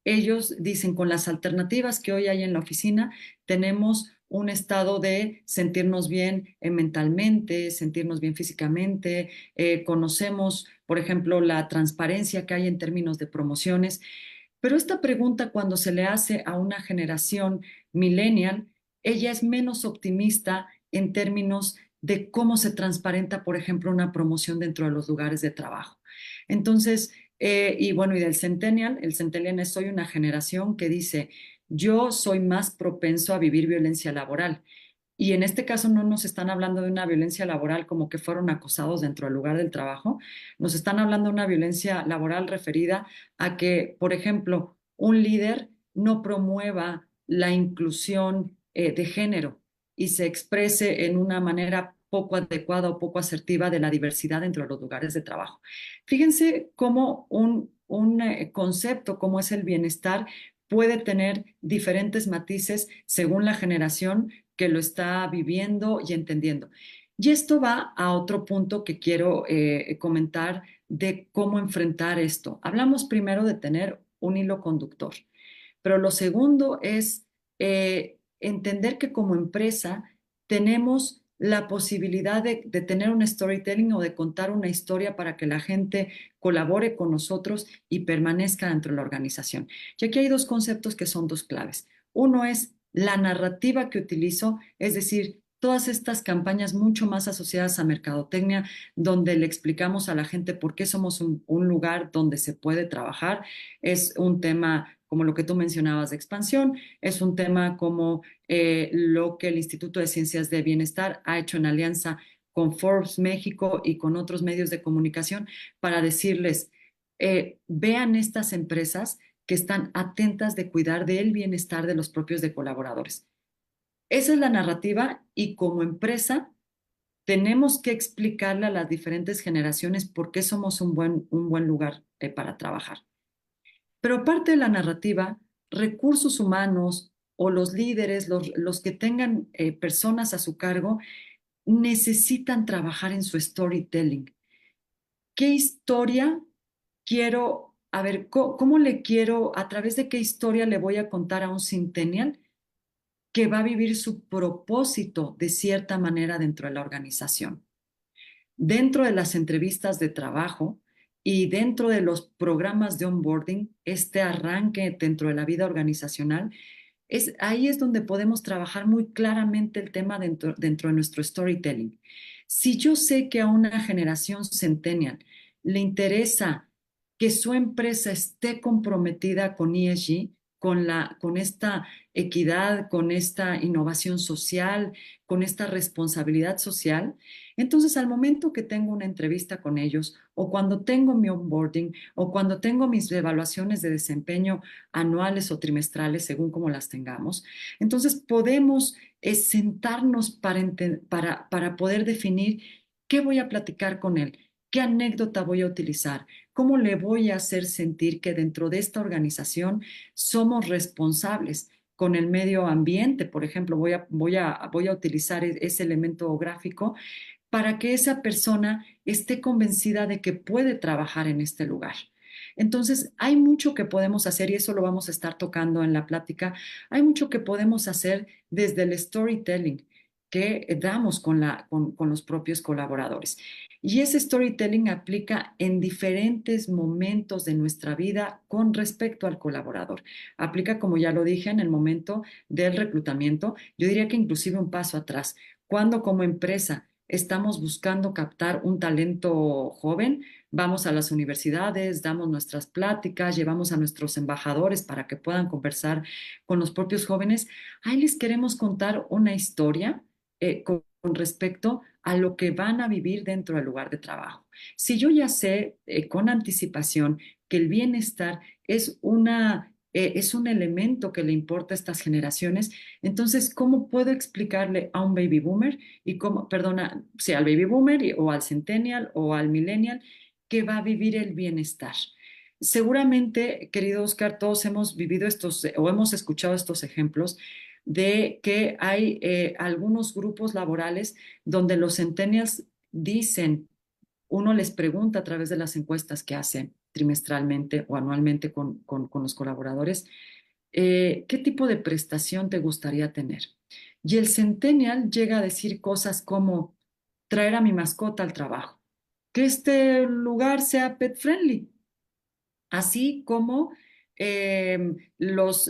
Ellos dicen, con las alternativas que hoy hay en la oficina, tenemos un estado de sentirnos bien mentalmente, sentirnos bien físicamente, conocemos, por ejemplo, la transparencia que hay en términos de promociones, pero esta pregunta cuando se le hace a una generación millennial, ella es menos optimista en términos de cómo se transparenta, por ejemplo, una promoción dentro de los lugares de trabajo. Entonces, y bueno, y del centennial, el centennial es soy una generación que dice, yo soy más propenso a vivir violencia laboral. Y en este caso no nos están hablando de una violencia laboral como que fueron acosados dentro del lugar del trabajo, nos están hablando de una violencia laboral referida a que, por ejemplo, un líder no promueva la inclusión de género y se exprese en una manera poco adecuada o poco asertiva de la diversidad dentro de los lugares de trabajo. Fíjense cómo un concepto como es el bienestar puede tener diferentes matices según la generación que lo está viviendo y entendiendo. Y esto va a otro punto que quiero comentar de cómo enfrentar esto. Hablamos primero de tener un hilo conductor, pero lo segundo es entender que como empresa tenemos la posibilidad de tener un storytelling o de contar una historia para que la gente colabore con nosotros y permanezca dentro de la organización. Y aquí hay dos conceptos que son dos claves. Uno es la narrativa que utilizo, es decir, todas estas campañas mucho más asociadas a mercadotecnia, donde le explicamos a la gente por qué somos un lugar donde se puede trabajar. Es un tema como lo que tú mencionabas de expansión, es un tema como lo que el Instituto de Ciencias de Bienestar ha hecho en alianza con Forbes México y con otros medios de comunicación para decirles, vean estas empresas que están atentas de cuidar del bienestar de los propios de colaboradores. Esa es la narrativa y como empresa tenemos que explicarle a las diferentes generaciones por qué somos un buen lugar para trabajar. Pero aparte de la narrativa, recursos humanos o los líderes, los que tengan personas a su cargo, necesitan trabajar en su storytelling. ¿Qué historia quiero, a ver, cómo le quiero, a través de qué historia le voy a contar a un centennial que va a vivir su propósito de cierta manera dentro de la organización? Dentro de las entrevistas de trabajo y dentro de los programas de onboarding, este arranque dentro de la vida organizacional, ahí es donde podemos trabajar muy claramente el tema dentro de nuestro storytelling. Si yo sé que a una generación centennial le interesa que su empresa esté comprometida con ESG, con esta equidad, con esta innovación social, con esta responsabilidad social, entonces al momento que tengo una entrevista con ellos o cuando tengo mi onboarding o cuando tengo mis evaluaciones de desempeño anuales o trimestrales, según como las tengamos, entonces podemos sentarnos para poder definir qué voy a platicar con él, qué anécdota voy a utilizar, cómo le voy a hacer sentir que dentro de esta organización somos responsables con el medio ambiente. Por ejemplo, voy a utilizar ese elemento gráfico para que esa persona esté convencida de que puede trabajar en este lugar. Entonces, hay mucho que podemos hacer y eso lo vamos a estar tocando en la plática. Hay mucho que podemos hacer desde el storytelling que damos con los propios colaboradores. Y ese storytelling aplica en diferentes momentos de nuestra vida con respecto al colaborador. Aplica, como ya lo dije, en el momento del reclutamiento. Yo diría que inclusive un paso atrás. Cuando como empresa estamos buscando captar un talento joven, vamos a las universidades, damos nuestras pláticas, llevamos a nuestros embajadores para que puedan conversar con los propios jóvenes. Ahí les queremos contar una historia con respecto a lo que van a vivir dentro del lugar de trabajo. Si yo ya sé con anticipación que el bienestar es un elemento que le importa a estas generaciones, entonces, ¿cómo puedo explicarle a un baby boomer y cómo, perdona, sea al baby boomer o al centennial o al millennial que va a vivir el bienestar? Seguramente, querido Oscar, todos hemos vivido estos o hemos escuchado estos ejemplos de que hay algunos grupos laborales donde los centennials dicen, uno les pregunta a través de las encuestas que hacen trimestralmente o anualmente con los colaboradores, ¿qué tipo de prestación te gustaría tener? Y el centennial llega a decir cosas como traer a mi mascota al trabajo, que este lugar sea pet friendly, así como los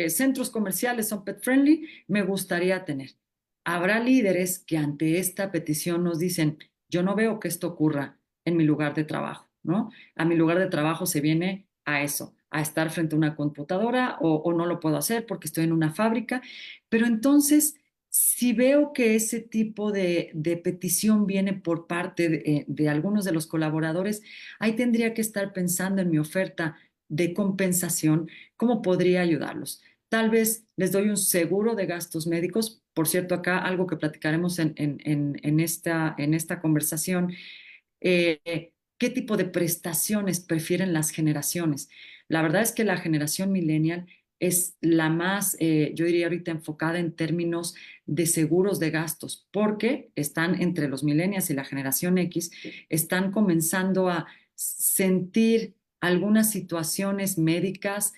centros comerciales son pet friendly, me gustaría tener. Habrá líderes que ante esta petición nos dicen, yo no veo que esto ocurra en mi lugar de trabajo, ¿no? A mi lugar de trabajo se viene a eso, a estar frente a una computadora o no lo puedo hacer porque estoy en una fábrica, pero entonces... Si veo que ese tipo de petición viene por parte de algunos de los colaboradores, ahí tendría que estar pensando en mi oferta de compensación, cómo podría ayudarlos. Tal vez les doy un seguro de gastos médicos. Por cierto, acá algo que platicaremos en esta conversación, qué tipo de prestaciones prefieren las generaciones. La verdad es que la generación millennial es la más, yo diría ahorita, enfocada en términos de seguros de gastos, porque están entre los millennials y la generación X, están comenzando a sentir algunas situaciones médicas,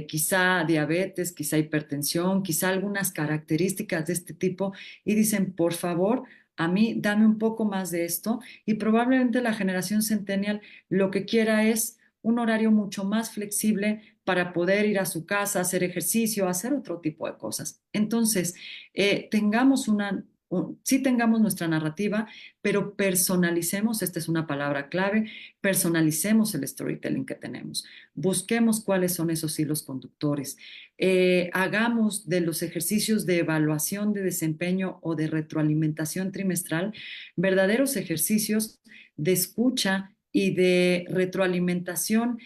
quizá diabetes, quizá hipertensión, quizá algunas características de este tipo, y dicen, por favor, a mí dame un poco más de esto, y probablemente la generación centennial lo que quiera es un horario mucho más flexible para poder ir a su casa, hacer ejercicio, hacer otro tipo de cosas. Entonces, tengamos sí tengamos nuestra narrativa, pero personalicemos, esta es una palabra clave, personalicemos el storytelling que tenemos. Busquemos cuáles son esos hilos conductores. Hagamos de los ejercicios de evaluación de desempeño o de retroalimentación trimestral verdaderos ejercicios de escucha y de retroalimentación,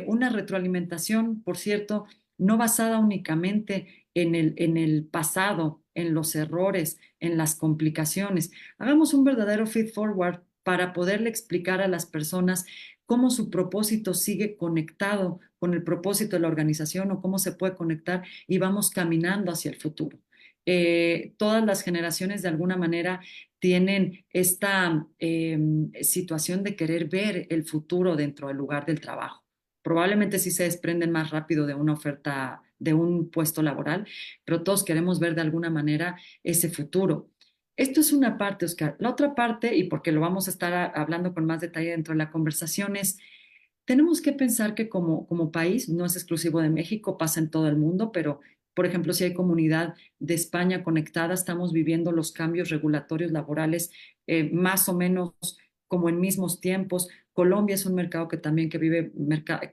una retroalimentación, por cierto, no basada únicamente en el pasado en los errores, en las complicaciones. Hagamos un verdadero feed forward para poderle explicar a las personas cómo su propósito sigue conectado con el propósito de la organización o cómo se puede conectar y vamos caminando hacia el futuro. Todas las generaciones de alguna manera tienen esta situación de querer ver el futuro dentro del lugar del trabajo. Probablemente sí se desprenden más rápido de una oferta, de un puesto laboral, pero todos queremos ver de alguna manera ese futuro. Esto es una parte, Oscar. La otra parte, y porque lo vamos a estar hablando con más detalle dentro de la conversación, es tenemos que pensar que como país, no es exclusivo de México, pasa en todo el mundo, pero por ejemplo, si hay comunidad de España conectada, estamos viviendo los cambios regulatorios laborales más o menos como en mismos tiempos. Colombia es un mercado que también que vive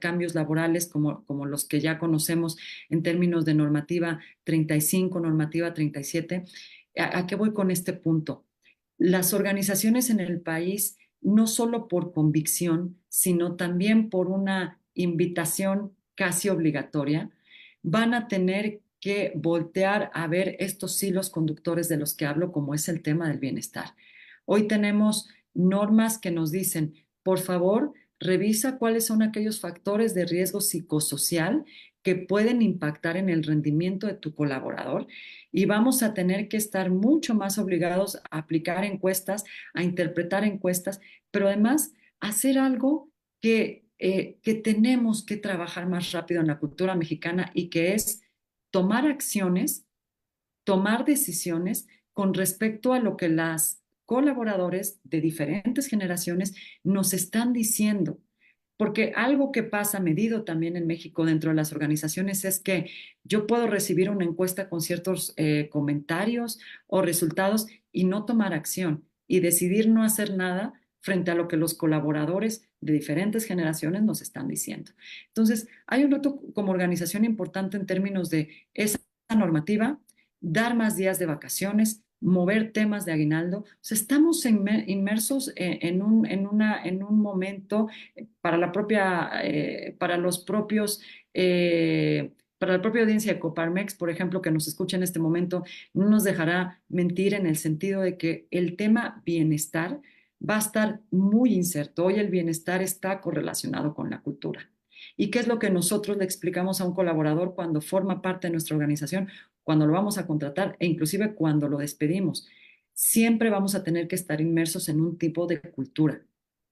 cambios laborales como los que ya conocemos en términos de normativa 35, normativa 37. ¿A qué voy con este punto? Las organizaciones en el país no solo por convicción, sino también por una invitación casi obligatoria, van a tener que voltear a ver estos hilos conductores de los que hablo, como es el tema del bienestar. Hoy tenemos normas que nos dicen, por favor, revisa cuáles son aquellos factores de riesgo psicosocial que pueden impactar en el rendimiento de tu colaborador y vamos a tener que estar mucho más obligados a aplicar encuestas, a interpretar encuestas, pero además hacer algo que tenemos que trabajar más rápido en la cultura mexicana y que es tomar acciones, tomar decisiones con respecto a lo que las colaboradores de diferentes generaciones nos están diciendo. Porque algo que pasa medido también en México dentro de las organizaciones es que yo puedo recibir una encuesta con ciertos comentarios o resultados y no tomar acción y decidir no hacer nada frente a lo que los colaboradores de diferentes generaciones nos están diciendo. Entonces, hay un reto como organización importante en términos de esa normativa, dar más días de vacaciones, mover temas de aguinaldo. O sea, estamos inmersos en un momento para la propia, para los propios, para la propia audiencia de Coparmex, por ejemplo, que nos escucha en este momento, no nos dejará mentir en el sentido de que el tema bienestar va a estar muy incerto. Hoy el bienestar está correlacionado con la cultura. ¿Y qué es lo que nosotros le explicamos a un colaborador cuando forma parte de nuestra organización, cuando lo vamos a contratar e inclusive cuando lo despedimos? Siempre vamos a tener que estar inmersos en un tipo de cultura.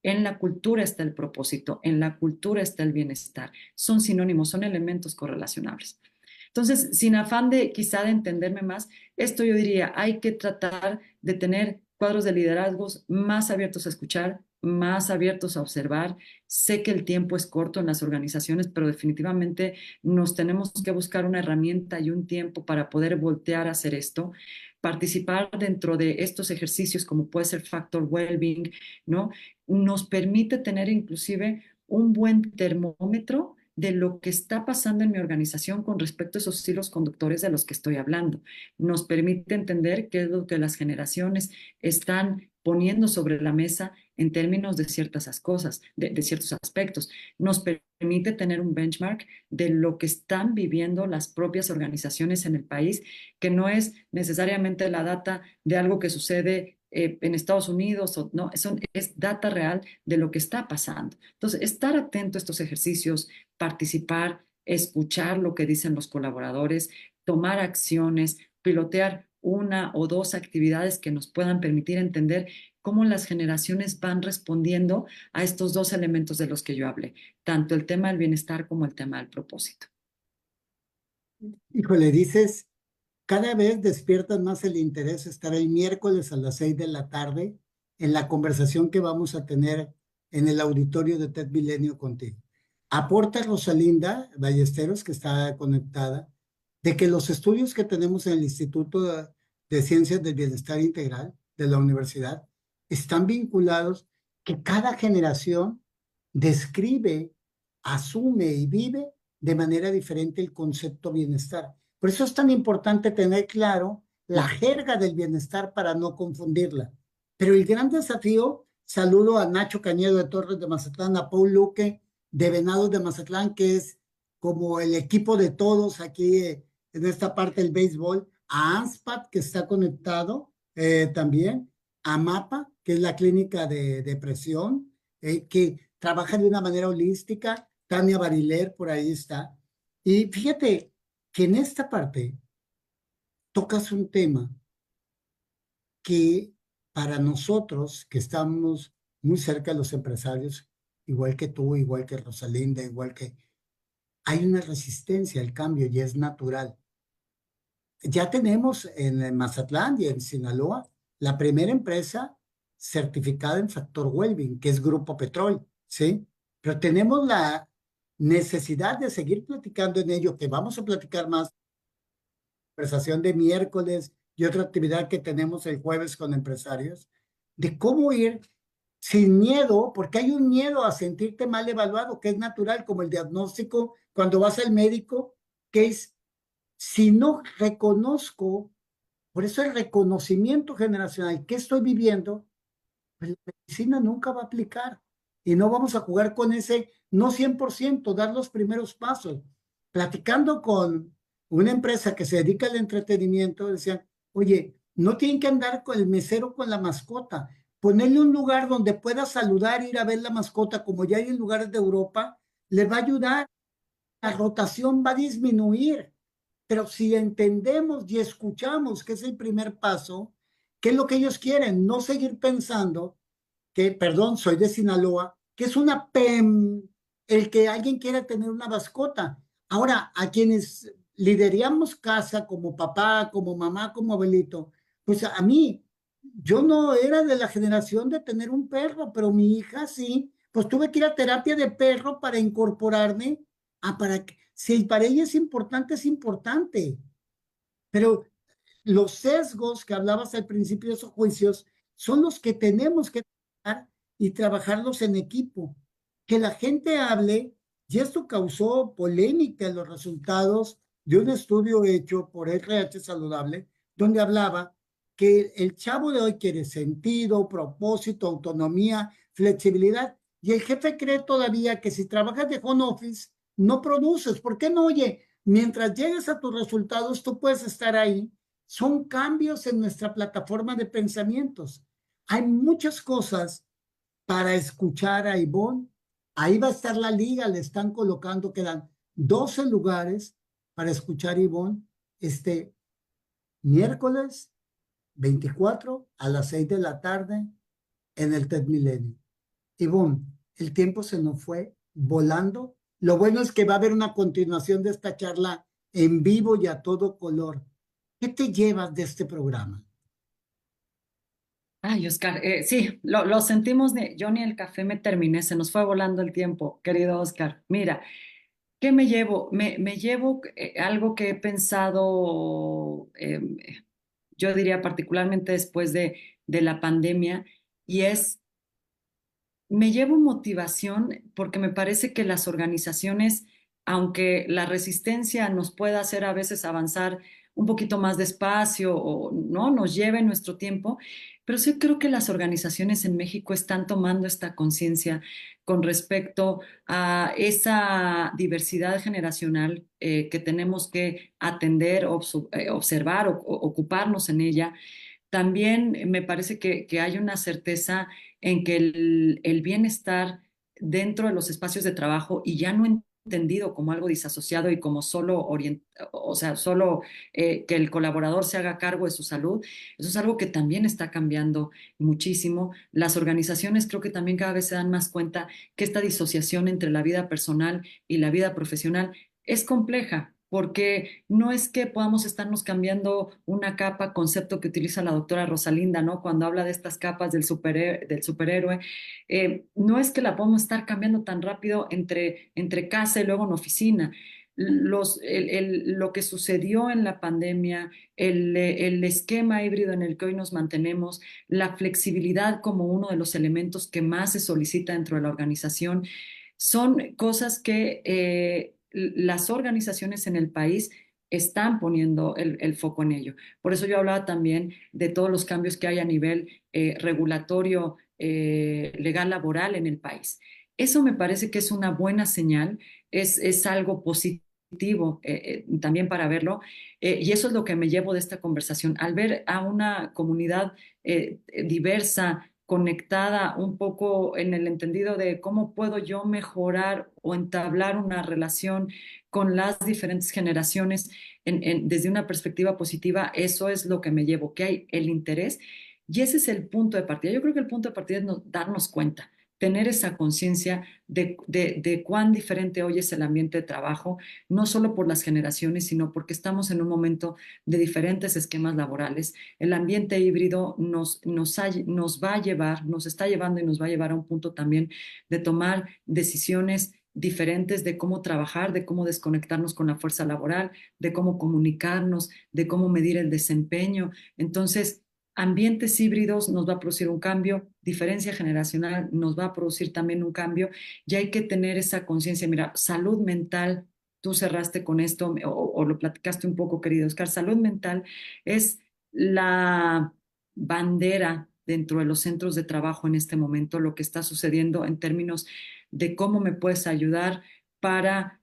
En la cultura está el propósito, en la cultura está el bienestar. Son sinónimos, son elementos correlacionables. Entonces, sin afán de quizá de entenderme más, esto yo diría, hay que tratar de tener cuadros de liderazgos más abiertos a escuchar, más abiertos a observar. Sé que el tiempo es corto en las organizaciones, pero definitivamente nos tenemos que buscar una herramienta y un tiempo para poder voltear a hacer esto, participar dentro de estos ejercicios como puede ser Factor Wellbeing, ¿no? Nos permite tener inclusive un buen termómetro de lo que está pasando en mi organización con respecto a esos hilos conductores de los que estoy hablando. Nos permite entender qué es lo que las generaciones están poniendo sobre la mesa en términos de ciertas cosas, de ciertos aspectos. Nos permite tener un benchmark de lo que están viviendo las propias organizaciones en el país, que no es necesariamente la data de algo que sucede en Estados Unidos, o, no, es data real de lo que está pasando. Entonces, estar atento a estos ejercicios, participar, escuchar lo que dicen los colaboradores, tomar acciones, pilotear una o dos actividades que nos puedan permitir entender cómo las generaciones van respondiendo a estos dos elementos de los que yo hablé, tanto el tema del bienestar como el tema del propósito. Híjole, dices, cada vez despiertas más el interés estar el miércoles a las 6 de la tarde en la conversación que vamos a tener en el auditorio de TED Milenio contigo. Aporta Rosalinda Ballesteros, que está conectada, de que los estudios que tenemos en el Instituto de Ciencias del Bienestar Integral de la universidad están vinculados que cada generación describe, asume y vive de manera diferente el concepto bienestar. Por eso es tan importante tener claro la jerga del bienestar para no confundirla. Pero el gran desafío, saludo a Nacho Cañedo de Torres de Mazatlán, a Paul Luque de Venados de Mazatlán, que es como el equipo de todos aquí en esta parte del béisbol, a ANSPAD, que está conectado también, a MAPA, que es la clínica de depresión, que trabaja de una manera holística. Tania Bariler, por ahí está. Y fíjate que en esta parte tocas un tema que para nosotros, que estamos muy cerca de los empresarios, igual que tú, igual que Rosalinda, igual que hay una resistencia al cambio y es natural. Ya tenemos en Mazatlán y en Sinaloa la primera empresa certificada en factor Wellbeing, que es Grupo Petrol, ¿sí? Pero tenemos la necesidad de seguir platicando en ello, que vamos a platicar más, conversación de miércoles y otra actividad que tenemos el jueves con empresarios, de cómo ir sin miedo, porque hay un miedo a sentirte mal evaluado, que es natural, como el diagnóstico cuando vas al médico, que es, si no reconozco, por eso el reconocimiento generacional que estoy viviendo, pues la medicina nunca va a aplicar y no vamos a jugar con ese, no 100% dar los primeros pasos. Platicando con una empresa que se dedica al entretenimiento, decían, oye, no tienen que andar con el mesero con la mascota, ponerle un lugar donde pueda saludar, ir a ver la mascota, como ya hay en lugares de Europa, le va a ayudar, la rotación va a disminuir. Pero si entendemos y escuchamos que es el primer paso, ¿qué es lo que ellos quieren? No seguir pensando que, perdón, soy de Sinaloa, que es una PEM el que alguien quiera tener una mascota. Ahora, a quienes lideramos casa como papá, como mamá, como abuelito, pues a mí, yo no era de la generación de tener un perro, pero mi hija sí, pues tuve que ir a terapia de perro para incorporarme para que, si para ella es importante, es importante. Pero los sesgos que hablabas al principio de esos juicios son los que tenemos que trabajar y trabajarlos en equipo. Que la gente hable, y esto causó polémica en los resultados de un estudio hecho por RH Saludable, donde hablaba que el chavo de hoy quiere sentido, propósito, autonomía, flexibilidad, y el jefe cree todavía que si trabajas de home office, no produces. ¿Por qué no? Oye, mientras llegues a tus resultados, tú puedes estar ahí. Son cambios en nuestra plataforma de pensamientos. Hay muchas cosas para escuchar a Ivonne. Ahí va a estar la liga, le están colocando, quedan 12 lugares para escuchar a Ivonne este miércoles 24 a las 6 de la tarde en el TED Milenio. Ivonne, el tiempo se nos fue volando. Lo bueno es que va a haber una continuación de esta charla en vivo y a todo color. ¿Qué te llevas de este programa? Ay, Oscar, sí, lo sentimos, yo ni el café me terminé, se nos fue volando el tiempo, querido Oscar. Mira, ¿qué me llevo? Me llevo algo que he pensado, yo diría particularmente después de la pandemia, y es me llevo motivación porque me parece que las organizaciones, aunque la resistencia nos pueda hacer a veces avanzar un poquito más despacio o no nos lleve nuestro tiempo, pero sí creo que las organizaciones en México están tomando esta conciencia con respecto a esa diversidad generacional que tenemos que atender, observar o ocuparnos en ella. También me parece que hay una certeza en que el bienestar dentro de los espacios de trabajo y ya no entendido como algo disasociado y como solo o sea, solo que el colaborador se haga cargo de su salud, eso es algo que también está cambiando muchísimo. Las organizaciones creo que también cada vez se dan más cuenta que esta disociación entre la vida personal y la vida profesional es compleja, porque no es que podamos estarnos cambiando una capa, concepto que utiliza la doctora Rosalinda, ¿no? Cuando habla de estas capas del superhéroe, no es que la podamos estar cambiando tan rápido entre casa y luego en oficina. Lo que sucedió en la pandemia, el esquema híbrido en el que hoy nos mantenemos, la flexibilidad como uno de los elementos que más se solicita dentro de la organización, son cosas que las organizaciones en el país están poniendo el foco en ello. Por eso yo hablaba también de todos los cambios que hay a nivel regulatorio, legal, laboral en el país. Eso me parece que es una buena señal, es algo positivo también para verlo. Y eso es lo que me llevo de esta conversación. Al ver a una comunidad diversa, conectada un poco en el entendido de cómo puedo yo mejorar o entablar una relación con las diferentes generaciones desde una perspectiva positiva, eso es lo que me llevo, que hay el interés. Y ese es el punto de partida. Yo creo que el punto de partida es darnos cuenta, tener esa conciencia de cuán diferente hoy es el ambiente de trabajo, no solo por las generaciones, sino porque estamos en un momento de diferentes esquemas laborales. El ambiente híbrido nos va a llevar, nos está llevando y nos va a llevar a un punto también de tomar decisiones diferentes de cómo trabajar, de cómo desconectarnos con la fuerza laboral, de cómo comunicarnos, de cómo medir el desempeño. Entonces, ambientes híbridos nos va a producir un cambio, diferencia generacional nos va a producir también un cambio y hay que tener esa conciencia. Mira, salud mental, tú cerraste con esto o lo platicaste un poco, querido Oscar, salud mental es la bandera dentro de los centros de trabajo en este momento, lo que está sucediendo en términos de cómo me puedes ayudar para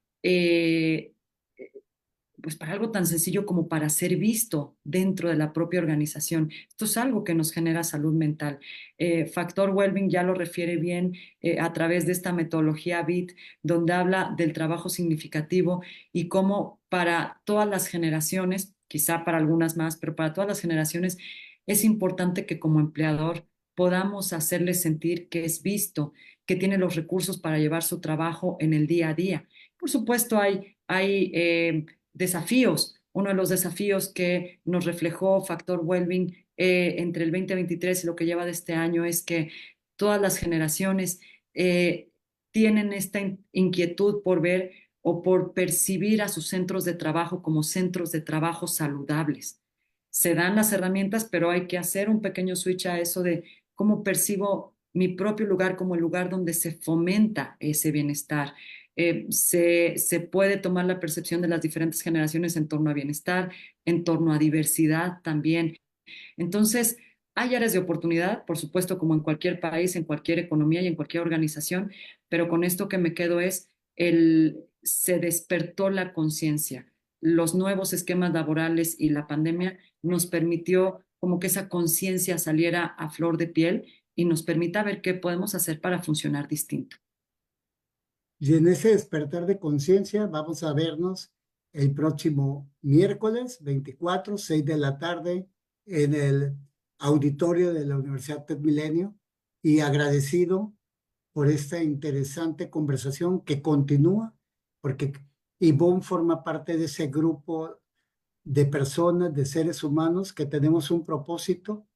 pues para algo tan sencillo como para ser visto dentro de la propia organización. Esto es algo que nos genera salud mental. Factor Wellbeing ya lo refiere bien a través de esta metodología BIT, donde habla del trabajo significativo y cómo para todas las generaciones, quizá para algunas más, pero para todas las generaciones, es importante que como empleador podamos hacerles sentir que es visto, que tiene los recursos para llevar su trabajo en el día a día. Por supuesto, hay desafíos. Uno de los desafíos que nos reflejó Factor Wellbeing entre el 2023 y lo que lleva de este año es que todas las generaciones eh, tienen esta inquietud por ver o por percibir a sus centros de trabajo como centros de trabajo saludables. Se dan las herramientas, pero hay que hacer un pequeño switch a eso de cómo percibo mi propio lugar como el lugar donde se fomenta ese bienestar. Se puede tomar la percepción de las diferentes generaciones en torno a bienestar, en torno a diversidad también. Entonces, hay áreas de oportunidad, por supuesto, como en cualquier país, en cualquier economía y en cualquier organización, pero con esto que me quedo es se despertó la conciencia. Los nuevos esquemas laborales y la pandemia nos permitió como que esa conciencia saliera a flor de piel y nos permita ver qué podemos hacer para funcionar distinto. Y en ese despertar de conciencia vamos a vernos el próximo miércoles 24, 6 de la tarde, en el auditorio de la Universidad TED Milenio, y agradecido por esta interesante conversación que continúa, porque Ivonne forma parte de ese grupo de personas, de seres humanos que tenemos un propósito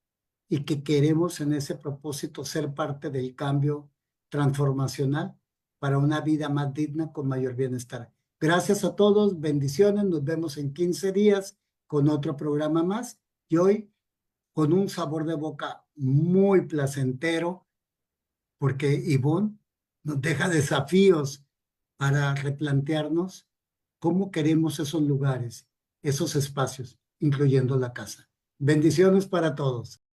y que queremos en ese propósito ser parte del cambio transformacional para una vida más digna con mayor bienestar. Gracias a todos, bendiciones, nos vemos en 15 días con otro programa más y hoy con un sabor de boca muy placentero porque Ivonne nos deja desafíos para replantearnos cómo queremos esos lugares, esos espacios, incluyendo la casa. Bendiciones para todos.